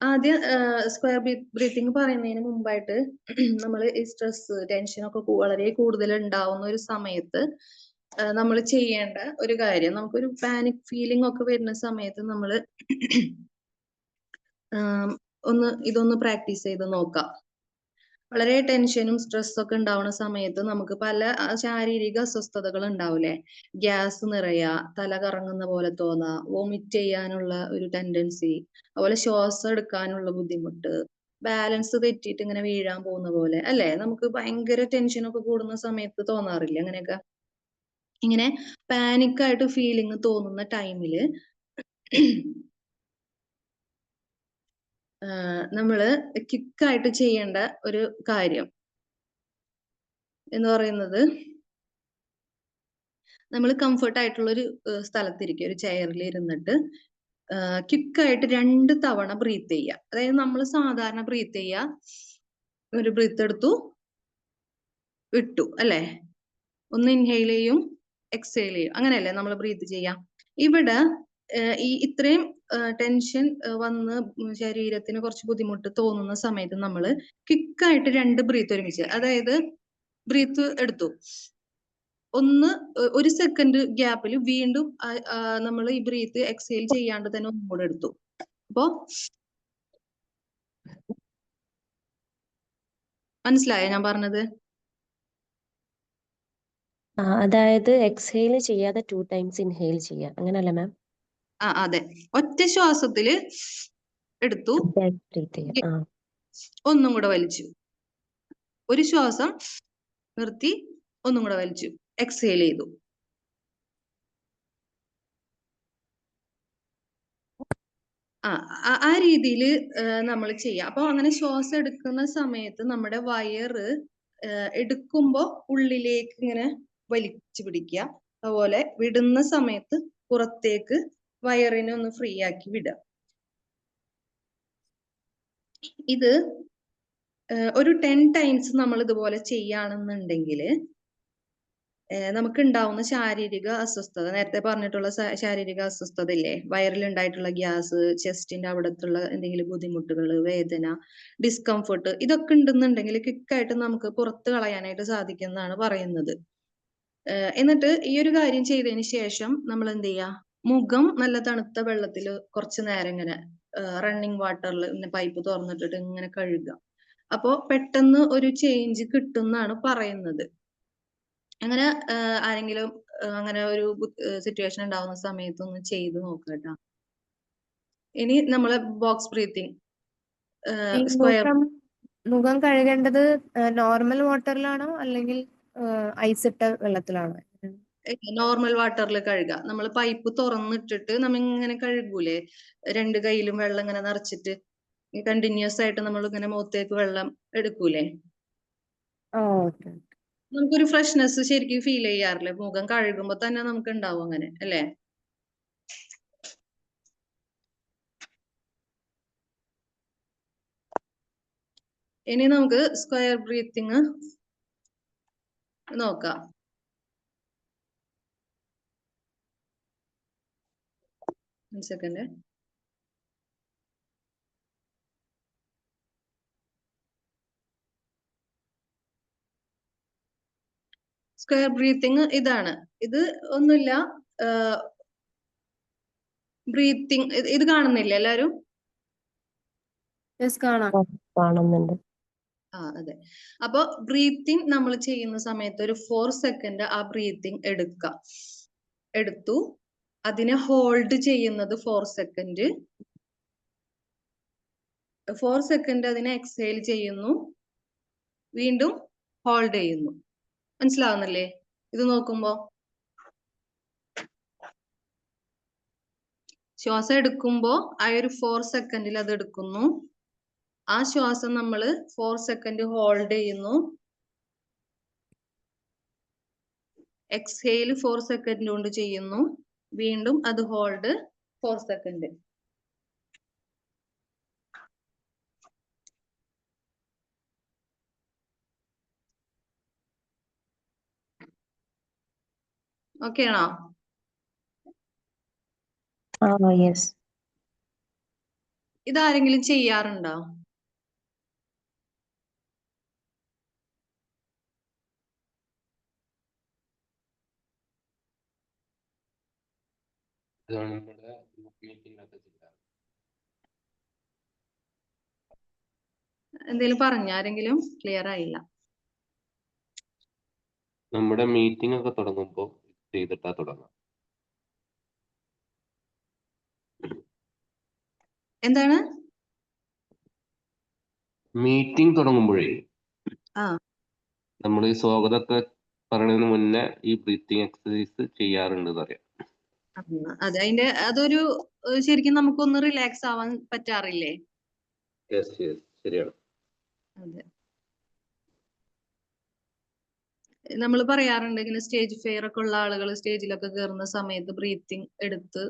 S2: ആദ്യം സ്ക്വയർ ബ്രീത്തിങ് പറയുന്നതിന് മുമ്പായിട്ട് നമ്മൾ ഈ സ്ട്രെസ്, ടെൻഷൻ ഒക്കെ വളരെ കൂടുതൽ ഉണ്ടാവുന്ന ഒരു സമയത്ത് നമ്മൾ ചെയ്യേണ്ട ഒരു കാര്യം, നമുക്കൊരു പാനിക് ഫീലിംഗ് ഒക്കെ വരുന്ന സമയത്ത് നമ്മൾ ഇതൊന്ന് പ്രാക്ടീസ് ചെയ്ത് നോക്കാം. വളരെ ടെൻഷനും സ്ട്രെസ് ഒക്കെ ഉണ്ടാവുന്ന സമയത്ത് നമുക്ക് പല ശാരീരിക അസ്വസ്ഥതകൾ ഉണ്ടാവില്ലേ? ഗ്യാസ് നിറയുക, തല കറങ്ങുന്ന പോലെ തോന്നുക, വോമിറ്റ് ചെയ്യാനുള്ള ഒരു ടെൻഡൻസി, അതുപോലെ ശ്വാസം എടുക്കാനുള്ള ബുദ്ധിമുട്ട്, ബാലൻസ് തെറ്റിയിട്ട് ഇങ്ങനെ വീഴാൻ പോകുന്ന പോലെ അല്ലെ? നമുക്ക് ഭയങ്കര ടെൻഷനൊക്കെ കൂടുന്ന സമയത്ത് തോന്നാറില്ലേ അങ്ങനെയൊക്കെ? ഇങ്ങനെ പാനിക്കായിട്ട് ഫീലിംഗ് തോന്നുന്ന ടൈമില് നമ്മള് ക്വിക്കായിട്ട് ചെയ്യേണ്ട ഒരു കാര്യം എന്ന് പറയുന്നത്, നമ്മൾ കംഫർട്ട് ആയിട്ടുള്ള ഒരു സ്ഥലത്തിരിക്കുക, ഒരു ചെയറിൽ ഇരുന്നിട്ട് ക്വിക്കായിട്ട് 2 തവണ ബ്രീത്ത് ചെയ്യുക. അതായത് നമ്മൾ സാധാരണ ബ്രീത്ത് ചെയ്യുക, ഒരു ബ്രീത്ത് എടുത്തു വിട്ടു അല്ലെ? ഒന്ന് ഇൻഹെയിൽ ചെയ്യും, എക്സെയിൽ ചെയ്യും, അങ്ങനെയല്ലേ നമ്മൾ ബ്രീത്ത് ചെയ്യാം. ഇവിടെ ഇത്രയും ടെൻഷൻ വന്ന് ശരീരത്തിന് കുറച്ച് ബുദ്ധിമുട്ട് തോന്നുന്ന സമയത്ത് നമ്മൾ ക്വിക്കായിട്ട് 2 ബ്രീത്ത് ഒരുമിച്ച്, അതായത് ബ്രീത്ത് എടുത്തു, ഒരു സെക്കൻഡ് ഗ്യാപ്പിൽ വീണ്ടും നമ്മൾ ഈ ബ്രീത്ത് എക്സെയിൽ ചെയ്യാണ്ട് തന്നെ ഒന്നുകൂടെ എടുത്തു. അപ്പോ മനസ്സിലായോ ഞാൻ പറഞ്ഞത്?
S4: അതായത് എക്സ്ഹെയിൽ ചെയ്യാതെ 2 ടൈംസ് ഇൻഹെയിൽ ചെയ്യാം, അങ്ങനല്ലേ മാം?
S2: അതെ, ഒറ്റ ശ്വാസത്തില് എടുത്തു, ഒന്നും കൂടെ വലിച്ചു, ഒരു ശ്വാസം നിർത്തി, ഒന്നും കൂടെ വലിച്ചു, എക്സെയിൽ ചെയ്തു. ആ രീതിയിൽ നമ്മൾ ചെയ്യാം. അപ്പൊ അങ്ങനെ ശ്വാസം എടുക്കുന്ന സമയത്ത് നമ്മുടെ വയറ് എടുക്കുമ്പോ ഉള്ളിലേക്ക് ഇങ്ങനെ വലിച്ചു പിടിക്കുക, അതുപോലെ വിടുന്ന സമയത്ത് പുറത്തേക്ക് വയറിനെ ഒന്ന് ഫ്രീ ആക്കി വിടുക. ഇത് ഒരു 10 ടൈംസ് നമ്മൾ ഇതുപോലെ ചെയ്യുകയാണെന്നുണ്ടെങ്കിൽ നമുക്ക് ഉണ്ടാവുന്ന ശാരീരിക അസ്വസ്ഥത, നേരത്തെ പറഞ്ഞിട്ടുള്ള ശാരീരിക അസ്വസ്ഥത ഇല്ലേ, വയറിലുണ്ടായിട്ടുള്ള ഗ്യാസ്, ചെസ്റ്റിന്റെ അവിടത്തുള്ള എന്തെങ്കിലും ബുദ്ധിമുട്ടുകൾ, വേദന, ഡിസ്കംഫർട്ട്, ഇതൊക്കെ ഉണ്ടെന്നുണ്ടെങ്കിൽ ക്വിക്കായിട്ട് നമുക്ക് പുറത്ത് കളയാനായിട്ട് സാധിക്കുന്നതാണ് പറയുന്നത്. എന്നിട്ട് ഈ ഒരു കാര്യം ചെയ്തതിന് ശേഷം നമ്മൾ എന്ത് ചെയ്യുക, മുഖം നല്ല തണുത്ത വെള്ളത്തിൽ കുറച്ച് നേരം ഇങ്ങനെ റണ്ണിങ് വാട്ടറിൽ പൈപ്പ് തുറന്നിട്ടിട്ട് ഇങ്ങനെ കഴുകുക. അപ്പോ പെട്ടെന്ന് ഒരു ചേഞ്ച് കിട്ടുന്നാണ് പറയുന്നത്. അങ്ങനെ ആരെങ്കിലും അങ്ങനെ ഒരു സിറ്റുവേഷൻ ഉണ്ടാവുന്ന സമയത്ത് ഒന്ന് ചെയ്ത് നോക്കട്ടോ. ഇനി നമ്മള് ബോക്സ് ബ്രീത്തിങ്, സ്ക്വയർ.
S3: മുഖം കഴുകേണ്ടത് നോർമൽ വാട്ടറിലാണോ അല്ലെങ്കിൽ ഐസ് ഇട്ട വെള്ളത്തിലാണോ?
S2: നോർമൽ വാട്ടറിൽ കഴുകുക. നമ്മൾ പൈപ്പ് തുറന്നിട്ടിട്ട് നമ്മ ഇങ്ങനെ കഴുകൂലേ, 2 കൈയിലും വെള്ളം ഇങ്ങനെ നിറച്ചിട്ട് കണ്ടിന്യൂസ് ആയിട്ട് നമ്മൾ ഇങ്ങനെ മുഖത്തേക്ക് വെള്ളം എടുക്കൂലേ? നമുക്കൊരു ഫ്രഷ്നെസ് ശരിക്കും ഫീൽ ചെയ്യാറില്ലേ മുഖം കഴുകുമ്പോ തന്നെ നമുക്ക് ഉണ്ടാവും അങ്ങനെ അല്ലേ? ഇനി നമുക്ക് സ്ക്വയർ ബ്രീത്തിങ് നോക്കാം. 1 second. സ്ക്വയർ ബ്രീത്തിങ് ഇതാണ്. ഇത് ഒന്നുമില്ല, ബ്രീത്തിങ് ഇത് കാണുന്നില്ല എല്ലാരും?
S3: യെസ്, കാണാം.
S4: കാണുന്നുണ്ട്.
S2: അതെ. അപ്പൊ ബ്രീത്തിങ് നമ്മൾ ചെയ്യുന്ന സമയത്ത് ഒരു 4 സെക്കൻഡ് ആ ബ്രീത്തിങ് എടുത്തു, അതിനെ ഹോൾഡ് ചെയ്യുന്നത് 4 സെക്കൻഡ്, 4 സെക്കൻഡ് അതിനെ എക്സേൽ ചെയ്യുന്നു, വീണ്ടും ഹോൾഡ് ചെയ്യുന്നു. മനസ്സിലാവുന്നില്ലേ ഇത് നോക്കുമ്പോ? ശ്വാസം എടുക്കുമ്പോ ആ ഒരു 4 സെക്കൻഡിൽ അത് എടുക്കുന്നു, ആ ശ്വാസം നമ്മൾ 4 സെക്കൻഡ് ഹോൾഡ് ചെയ്യുന്നു, എക്സ്ഹെയിൽ 4 സെക്കൻഡ് കൊണ്ട് ചെയ്യുന്നു, വീണ്ടും അത് ഹോൾഡ് 4 സെക്കൻഡ്. ഓക്കെ ആണോ?
S4: യെസ്.
S2: ഇതാരെങ്കിലും ചെയ്യാറുണ്ടോ? എന്തേലും പറഞ്ഞ ആരെങ്കിലും? ക്ലിയർ ആയില്ല.
S5: നമ്മുടെ മീറ്റിംഗ് ഒക്കെ തുടങ്ങുമ്പോ ചെയ്തിട്ടാ തുടങ്ങാം.
S2: എന്താണ്?
S5: മീറ്റിംഗ് തുടങ്ങുമ്പോഴേ
S2: ആ.
S5: നമ്മൾ ഈ സ്വാഗതമൊക്കെ പറയുന്നതിന് മുന്നേ ഈ ബ്രീത്തിങ് എക്സസൈസ് ചെയ്യാറുണ്ട് അറിയാം.
S2: അതെ, അതൊരു ശരിക്കും നമുക്കൊന്ന് റിലാക്സ് ആവാൻ പറ്റാറില്ലേ?
S5: ശരിയാണ്.
S2: അതെ, നമ്മൾ പറയാറുണ്ട് ഇങ്ങനെ സ്റ്റേജ് ഫെയർ ഒക്കെ ഉള്ള ആളുകൾ സ്റ്റേജിലൊക്കെ കയറുന്ന സമയത്ത് ബ്രീത്തിങ് എടുത്ത്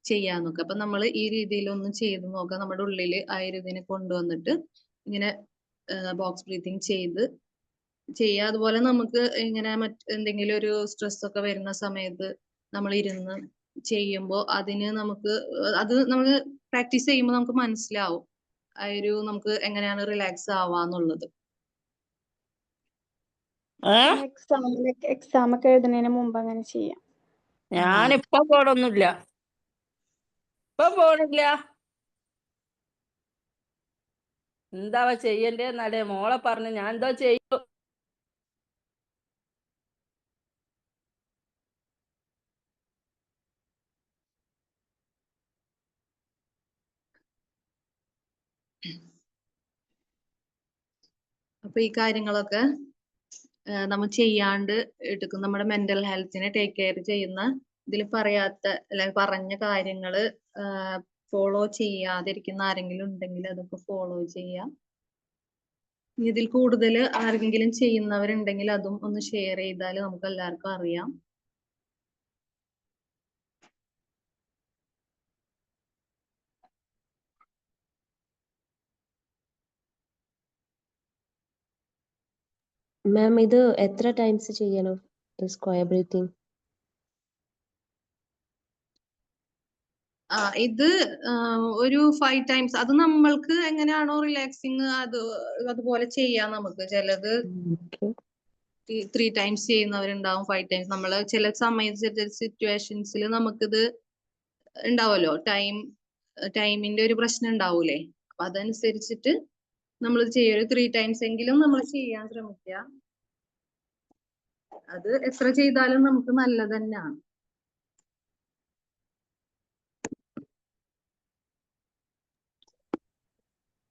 S2: ചെയ്യാന്നൊക്കെ. അപ്പൊ നമ്മൾ ഈ രീതിയിലൊന്ന് ചെയ്ത് നോക്കാം. നമ്മുടെ ഉള്ളിൽ ആ ഒരു ഇതിനെ കൊണ്ടുവന്നിട്ട് ഇങ്ങനെ ബോക്സ് ബ്രീത്തിങ് ചെയ്യുക. അതുപോലെ നമുക്ക് ഇങ്ങനെ എന്തെങ്കിലും ഒരു സ്ട്രെസ് ഒക്കെ വരുന്ന സമയത്ത് നമ്മൾ ഇരുന്ന് ചെയ്യുമ്പോൾ അത് നമ്മൾ പ്രാക്ടീസ് ചെയ്യുമ്പോൾ നമുക്ക് മനസ്സിലാവും ആ ഒരു നമുക്ക് എങ്ങനെയാണ് റിലാക്സ് ആവാന്നുള്ളത്.
S1: എക്സാം ഒക്കെ എഴുതുന്നതിന് മുമ്പ് അങ്ങനെ ചെയ്യാം.
S6: ഞാനിപ്പോ പോണൊന്നുമില്ല, എന്താ ചെയ്യണ്ടേ എന്നല്ലേ മോളെ പറഞ്ഞു. ഞാൻ എന്തോ ചെയ്യും.
S2: അപ്പൊ ഈ കാര്യങ്ങളൊക്കെ നമ്മൾ ചെയ്യാണ്ട് എടുക്കും. നമ്മുടെ മെന്റൽ ഹെൽത്തിനെ ടേക്ക് കെയർ ചെയ്യുന്ന ഇതിൽ പറയാത്ത അല്ലെങ്കിൽ പറഞ്ഞ കാര്യങ്ങള് ഫോളോ ചെയ്യാതിരിക്കുന്ന ആരെങ്കിലും ഉണ്ടെങ്കിൽ അതൊക്കെ ഫോളോ ചെയ്യാം. ഇതിൽ കൂടുതൽ ആരെങ്കിലും ചെയ്യുന്നവരുണ്ടെങ്കിൽ അതും ഒന്ന് ഷെയർ ചെയ്താൽ നമുക്ക് എല്ലാവർക്കും അറിയാം.
S4: മാം, ഇത് എത്ര ടൈംസ് ചെയ്യണം സ്ക്വയർ ബ്രീത്തിങ്?
S2: ഇത് ഒരു 5 ടൈംസ്. അത് നമ്മൾക്ക് എങ്ങനെയാണോ റിലാക്സിങ് അതുപോലെ ചെയ്യാം. നമുക്ക് ചിലത് 3 ടൈംസ് ചെയ്യുന്നവരുണ്ടാവും, 5 ടൈംസ്. നമ്മള് ചില സമയത്ത് സിറ്റുവേഷൻസിൽ നമുക്കിത് ഉണ്ടാവുമല്ലോ, ടൈമിന്റെ ഒരു പ്രശ്നം ഉണ്ടാവൂലേ. അപ്പൊ അതനുസരിച്ചിട്ട് നമ്മൾ ചെയ്യും. ഒരു 3 ടൈംസ് എങ്കിലും നമ്മൾ ചെയ്യാൻ ശ്രമിക്കുക. അത് എത്ര ചെയ്താലും നമുക്ക് നല്ലത് തന്നെയാണ്.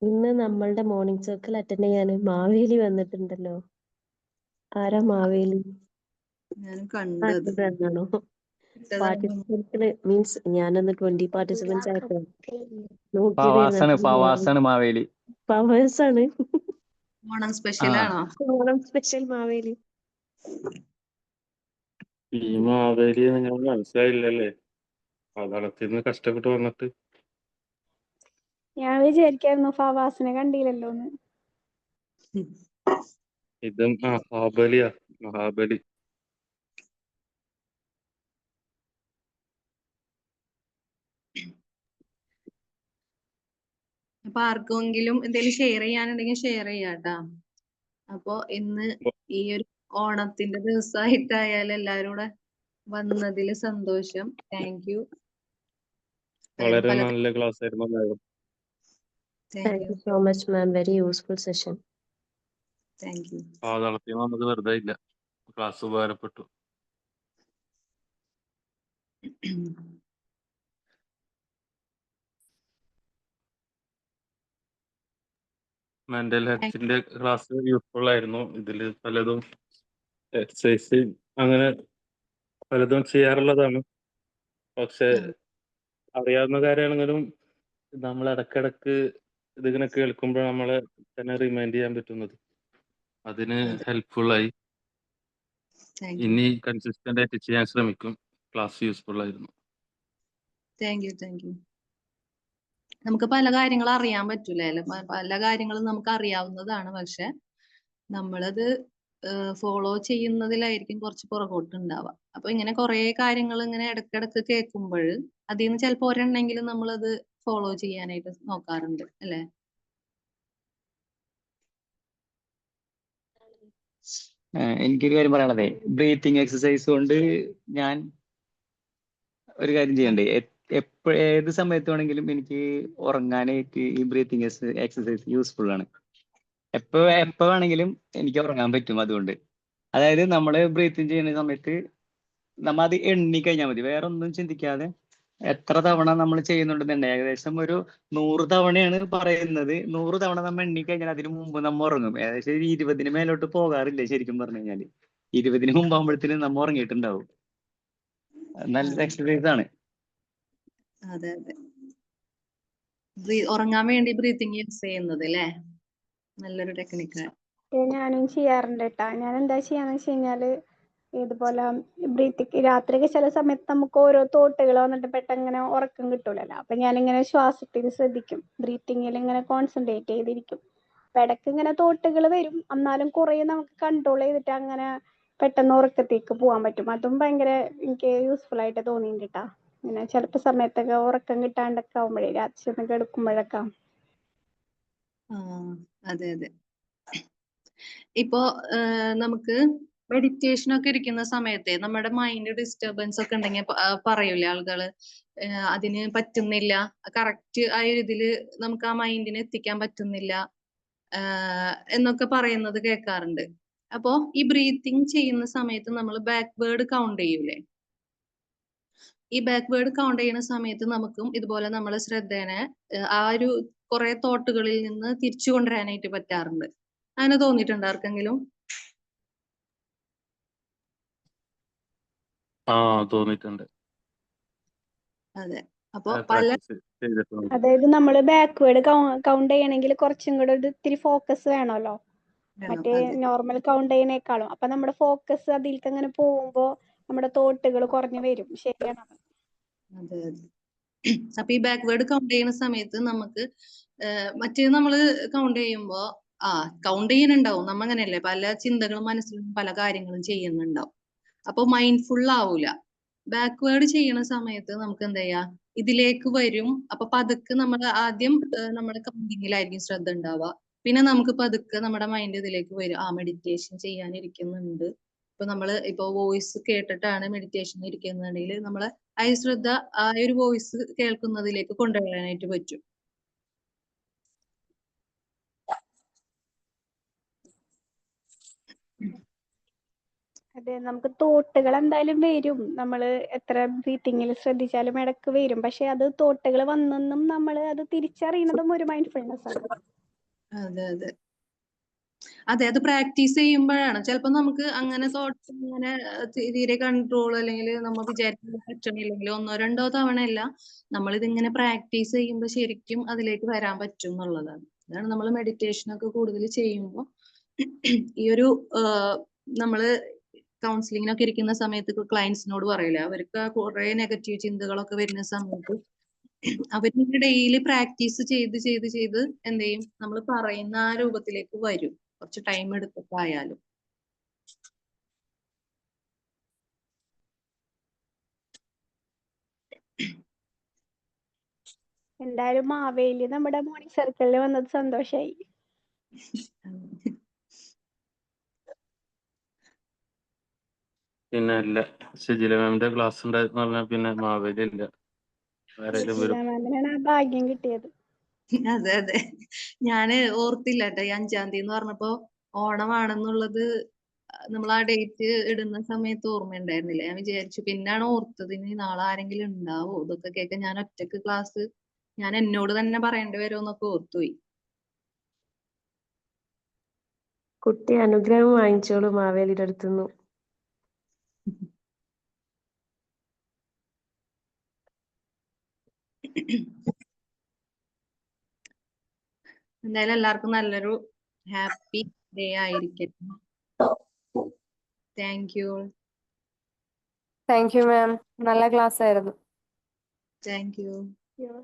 S4: ഇന്ന് നമ്മളുടെ മോർണിംഗ് സർക്കിൾ അറ്റൻഡ് ചെയ്യാൻ മാവേലി വന്നിട്ടുണ്ടല്ലോ. ആരാ മാവേലി?
S2: ഞാൻ കണ്ടത്
S4: ആണോ? പാർട്ടിസിപ്പൻസിന് മീൻസ് ഞാനൊന്ന് 20 പാർട്ടിസിപ്പൻസ് ആയപ്പോ
S7: മാവേലി.
S4: പവേഴ്സാണ്.
S2: ഓണം സ്പെഷ്യൽ ആണോ?
S4: ഓണം സ്പെഷ്യൽ മാവേലി.
S5: ഈ മാവേലി നിങ്ങൾ മനസ്സിലായില്ലല്ലേ? അതളത്തിന്ന് കഷ്ടപ്പെട്ട് വന്നിട്ട്
S1: ഞാൻ വിചാരിക്കായിരുന്നു ഫവാസിനെ കണ്ടില്ലല്ലോന്ന്.
S5: ഇത് മഹാബലി.
S2: അപ്പൊ ആർക്കെങ്കിലും എന്തെങ്കിലും ഷെയർ ചെയ്യാനുണ്ടെങ്കിൽ ഷെയർ ചെയ്യാട്ടാ. അപ്പൊ ഇന്ന് ഈ ഒരു ഓണത്തിന്റെ ദിവസമായിട്ടായാലും എല്ലാവരും കൂടെ വന്നതിൽ സന്തോഷം. Thank you.
S7: വളരെ
S2: പല
S7: നല്ല ക്ലാസ് ആയിരുന്നു madam.
S2: Thank
S4: thank
S2: you
S4: you so much ma'am, very useful session.
S2: Thank you.
S7: നടത്തിയ നമുക്ക് വെറുതെ ഇല്ല, ക്ലാസ് ഉപകാരപ്പെട്ടു. മെന്റൽ ഹെൽത്തിന്റെ ക്ലാസ് യൂസ്ഫുൾ ആയിരുന്നു. ഇതിൽ പലതും എക്സസൈസ് അങ്ങനെ പലതും ചെയ്യാറുള്ളതാണ്. പക്ഷെ അറിയാവുന്ന കാര്യമാണെങ്കിലും നമ്മൾ ഇടക്കിടക്ക് ഇതിങ്ങനെ കേൾക്കുമ്പോൾ നമ്മളെ തന്നെ റിമൈൻഡ് ചെയ്യാൻ പറ്റുന്നത് അതിന്
S2: അതെ.
S7: ഹെൽപ്ഫുൾ ആയി.
S2: താങ്ക് യു
S7: ഇനി കൺസിസ്റ്റന്റ് ആയിട്ട് ചെയ്യാൻ ശ്രമിക്കും. ക്ലാസ് യൂസ്ഫുൾ ആയിരുന്നു.
S2: Thank you thank you. നമുക്ക് പല കാര്യങ്ങളും അറിയാൻ പറ്റൂലേ അല്ലെ? പല കാര്യങ്ങളും നമുക്ക് അറിയാവുന്നതാണ്, പക്ഷെ നമ്മളത് ഫോളോ ചെയ്യുന്നതിലായിരിക്കും കുറച്ച് പുറകോട്ട് ഉണ്ടാവുക. അപ്പൊ ഇങ്ങനെ കുറെ കാര്യങ്ങൾ ഇങ്ങനെ ഇടക്കിടക്ക് കേൾക്കുമ്പോൾ അതിൽ നിന്ന് ചിലപ്പോൾ ഒരെണ്ണെങ്കിലും നമ്മളത് ഫോളോ ചെയ്യാനായിട്ട് നോക്കാറുണ്ട് അല്ലെ?
S8: എനിക്കൊരു കാര്യം പറയാനുള്ളതേ, ബ്രീത്തിങ് എക്സസൈസ് കൊണ്ട് ഞാൻ ഒരു കാര്യം ചെയ്യണ്ടേ, ഏത് സമയത്ത് വേണമെങ്കിലും എനിക്ക് ഉറങ്ങാനായിട്ട് ഈ ബ്രീത്തിങ് എക്സസൈസ് യൂസ്ഫുൾ ആണ്. എപ്പോ വേണമെങ്കിലും എനിക്ക് ഉറങ്ങാൻ പറ്റും. അതുകൊണ്ട് അതായത് നമ്മൾ ബ്രീത്തിങ് ചെയ്യുന്ന സമയത്ത് നമ്മ അത് എണ്ണി കഴിഞ്ഞാൽ മതി, വേറെ ഒന്നും ചിന്തിക്കാതെ എത്ര തവണ നമ്മൾ ചെയ്യുന്നുണ്ടെന്നുണ്ട്. ഏകദേശം ഒരു 100 തവണയാണ് പറയുന്നത്. 100 തവണ നമ്മൾ എണ്ണി കഴിഞ്ഞാൽ അതിന് മുമ്പ് നമ്മൾ ഉറങ്ങും. ഏകദേശം ഒരു 20 മേലോട്ട് പോകാറില്ല ശരിക്കും പറഞ്ഞു കഴിഞ്ഞാല്. 20 മുമ്പ് ആകുമ്പോഴത്തേനും നമ്മൾ ഉറങ്ങിയിട്ടുണ്ടാവും. നല്ലൊരു എക്സസൈസ് ആണ്.
S2: അതെ അതെ. ഉറങ്ങാൻ വേണ്ടി ബ്രീത്തിങ് യൂസ് ചെയ്യുന്നത് അല്ലേ? നല്ലൊരു ടെക്നിക്കാണ്.
S1: ഞാനും ചെയ്യാറുണ്ട് കേട്ടാ. ഞാൻ എന്താ ചെയ്യാന്ന് വെച്ച് കഴിഞ്ഞാല് ഇതുപോലെ ബ്രീത്തിങ് രാത്രിയൊക്കെ ചില സമയത്ത് നമുക്ക് ഓരോ തോട്ടുകൾ വന്നിട്ട് പെട്ടെന്ന് ഇങ്ങനെ ഉറക്കം കിട്ടൂലല്ലോ. അപ്പൊ ഞാനിങ്ങനെ ശ്വാസത്തിൽ ശ്രദ്ധിക്കും, ബ്രീത്തിങ്ങിൽ ഇങ്ങനെ കോൺസെൻട്രേറ്റ് ചെയ്തിരിക്കും. അപ്പൊ ഇടയ്ക്ക് ഇങ്ങനെ തോട്ടുകൾ വരും, എന്നാലും കുറെ നമുക്ക് കൺട്രോൾ ചെയ്തിട്ട് അങ്ങനെ പെട്ടെന്ന് ഉറക്കത്തേക്ക് പോകാൻ പറ്റും. അതും ഭയങ്കര എനിക്ക് യൂസ്ഫുൾ ആയിട്ട് തോന്നിയിട്ടുണ്ട് കേട്ടാ. ഇങ്ങനെ ചിലപ്പോ സമയത്തൊക്കെ ഉറക്കം കിട്ടാണ്ടൊക്കെ ആവുമ്പോഴേ രാത്രി ഒന്ന് കിടക്കുമ്പോഴൊക്കെ.
S2: അതെ അതെ. ഇപ്പോ നമുക്ക് മെഡിറ്റേഷൻ ഒക്കെ ഇരിക്കുന്ന സമയത്തെ നമ്മുടെ മൈൻഡ് ഡിസ്റ്റർബൻസ് ഒക്കെ ഉണ്ടെങ്കിൽ പറയൂലേ ആളുകള്, അതിന് പറ്റുന്നില്ല, കറക്റ്റ് ആ ഒരു ഇതില് നമുക്ക് ആ മൈൻഡിനെ എത്തിക്കാൻ പറ്റുന്നില്ല എന്നൊക്കെ പറയുന്നത് കേൾക്കാറുണ്ട്. അപ്പോ ഈ ബ്രീത്തിങ് ചെയ്യുന്ന സമയത്ത് നമ്മൾ ബാക്ക്വേർഡ് കൗണ്ട് ചെയ്യൂലേ? ഈ ബാക്ക്വേർഡ് കൗണ്ട് ചെയ്യുന്ന സമയത്ത് നമുക്കും ഇതുപോലെ നമ്മളെ ശ്രദ്ധേനെ ആ ഒരു കുറെ തോട്ടുകളിൽ നിന്ന് തിരിച്ചു കൊണ്ടുവരാനായിട്ട് പറ്റാറുണ്ട്. അങ്ങനെ തോന്നിയിട്ടുണ്ട് ആർക്കെങ്കിലും?
S7: തോന്നിയിട്ടുണ്ട്.
S2: അതെ. അപ്പൊ പല
S7: പ്രാക്ടീസ് ചെയ്തിട്ടുണ്ട്.
S1: അതായത് നമ്മൾ ബാക്ക്വേർഡ് കൗണ്ട് ചെയ്യണമെങ്കിൽ കുറച്ചും കൂടെ ഒരു ഇത്തിരി ഫോക്കസ് വേണമല്ലോ, മറ്റേ
S2: അതെ
S1: നോർമൽ കൗണ്ട് ചെയ്യണേക്കാളും. അപ്പൊ നമ്മുടെ ഫോക്കസ് അതിലേക്ക് അങ്ങനെ പോകുമ്പോ നമ്മുടെ തോട്ടുകൾ കുറഞ്ഞു വരും. ശരിയാണ്.
S2: അതെ അതെ. അപ്പൊ ഈ ബാക്ക്വേർഡ് കൗണ്ട് ചെയ്യുന്ന സമയത്ത് നമുക്ക് മറ്റേ നമ്മള് കൗണ്ട് ചെയ്യുമ്പോ കൗണ്ട് ചെയ്യുന്നുണ്ടാവും, നമ്മ അങ്ങനെയല്ലേ, പല ചിന്തകളും മനസ്സിലും പല കാര്യങ്ങളും ചെയ്യുന്നുണ്ടാവും. അപ്പൊ മൈൻഡ്ഫുൾ ആവൂല. ബാക്ക്വേർഡ് ചെയ്യണ സമയത്ത് നമുക്ക് എന്താ ചെയ്യാ, ഇതിലേക്ക് വരും. അപ്പൊ പതുക്കെ നമ്മൾ ആദ്യം നമ്മുടെ കൗണ്ടിങ്ങിലായിരിക്കും ശ്രദ്ധ ഉണ്ടാവുക. പിന്നെ നമുക്ക് പതുക്കെ നമ്മുടെ മൈൻഡ് ഇതിലേക്ക് വരും, മെഡിറ്റേഷൻ ചെയ്യാനിരിക്കുന്നുണ്ട്. ഇപ്പൊ നമ്മള് ഇപ്പൊ വോയിസ് കേട്ടിട്ടാണ് മെഡിറ്റേഷൻ ഇരിക്കുന്നുണ്ടെങ്കിൽ നമ്മളെ ആ ശ്രദ്ധ ആ ഒരു വോയിസ് കേൾക്കുന്നതിലേക്ക് കൊണ്ടുവരാനായിട്ട് പറ്റും.
S1: അതെ, നമുക്ക് തോട്ടുകൾ എന്തായാലും വരും. നമ്മൾ എത്ര ബ്രീത്തിങ്ങിൽ ശ്രദ്ധിച്ചാലും ഇടക്ക് വരും. പക്ഷെ അത് തോട്ടുകൾ വന്നെന്നും നമ്മൾ അത് തിരിച്ചറിയുന്നതും ഒരു മൈൻഡ്ഫുൾനെസ് ആണ്.
S2: അതെ അതെ അതെ. അത് പ്രാക്ടീസ് ചെയ്യുമ്പോഴാണ് ചിലപ്പോ നമുക്ക് അങ്ങനെ തോട്ട്സ് അങ്ങനെ തീരെ കൺട്രോൾ അല്ലെങ്കിൽ നമ്മൾ വിചാരിക്കുന്ന പറ്റണില്ലെങ്കിൽ 1 2 തവണയല്ല, നമ്മളിതിങ്ങനെ പ്രാക്ടീസ് ചെയ്യുമ്പോൾ ശരിക്കും അതിലേക്ക് വരാൻ പറ്റും എന്നുള്ളതാണ്. അതാണ് നമ്മൾ മെഡിറ്റേഷൻ ഒക്കെ കൂടുതൽ ചെയ്യുമ്പോൾ ഈ ഒരു നമ്മള് കൗൺസിലിങ്ങിനൊക്കെ ഇരിക്കുന്ന സമയത്ത് ക്ലയൻസിനോട് പറയില്ല, അവർക്ക് കുറെ നെഗറ്റീവ് ചിന്തകളൊക്കെ വരുന്ന സമയത്ത് അവരിങ്ങനെ ഡെയിലി പ്രാക്ടീസ് ചെയ്ത് ചെയ്ത് ചെയ്ത് എന്ത് ചെയ്യും, നമ്മൾ പറയുന്ന ആ രൂപത്തിലേക്ക് വരും, കുറച്ച് ടൈം എടുത്തിട്ടായാലും.
S1: എന്തായാലും മാവേലി നമ്മുടെ മോർണിംഗ് സർക്കിളിൽ വന്നത് സന്തോഷായി.
S7: പിന്നെ ഇല്ല, ഷിജില മാമിന്റെ ക്ലാസ് ഉണ്ടായിരുന്നു പറഞ്ഞാൽ പിന്നെ മാവേലി ഇല്ല, വേറെ ഏതെങ്കിലും വരും.
S1: മാമിനാണ് ആ ഭാഗ്യം കിട്ടിയത്.
S2: അതെ അതെ, ഞാന് ഓർത്തില്ല കേട്ടോ ഈ 5-ാം തീയതി എന്ന് പറഞ്ഞപ്പോ ഓണമാണെന്നുള്ളത്. നമ്മൾ ആ ഡേറ്റ് ഇടുന്ന സമയത്ത് ഓർമ്മയുണ്ടായിരുന്നില്ല. ഞാൻ വിചാരിച്ചു, പിന്നാണ് ഓർത്തത് ഇനി നാളെ ആരെങ്കിലും ഉണ്ടാവോ ഇതൊക്കെ കേൾക്കാൻ. ഞാൻ ഒറ്റക്ക് ക്ലാസ് ഞാൻ എന്നോട് തന്നെ പറയേണ്ടി വരുമെന്നൊക്കെ ഓർത്തുപോയി.
S4: കുട്ടി അനുഗ്രഹം വാങ്ങിച്ചോളൂ മാവേലിയുടെ അടുത്തുനിന്ന്.
S2: എന്തായാലും എല്ലാവർക്കും നല്ലൊരു ഹാപ്പി ഡേ ആയിരിക്കട്ടെ. Thank you.
S3: Thank you ma'am, നല്ല ക്ലാസ് ആയിരുന്നു.
S2: Thank you.
S1: യോ.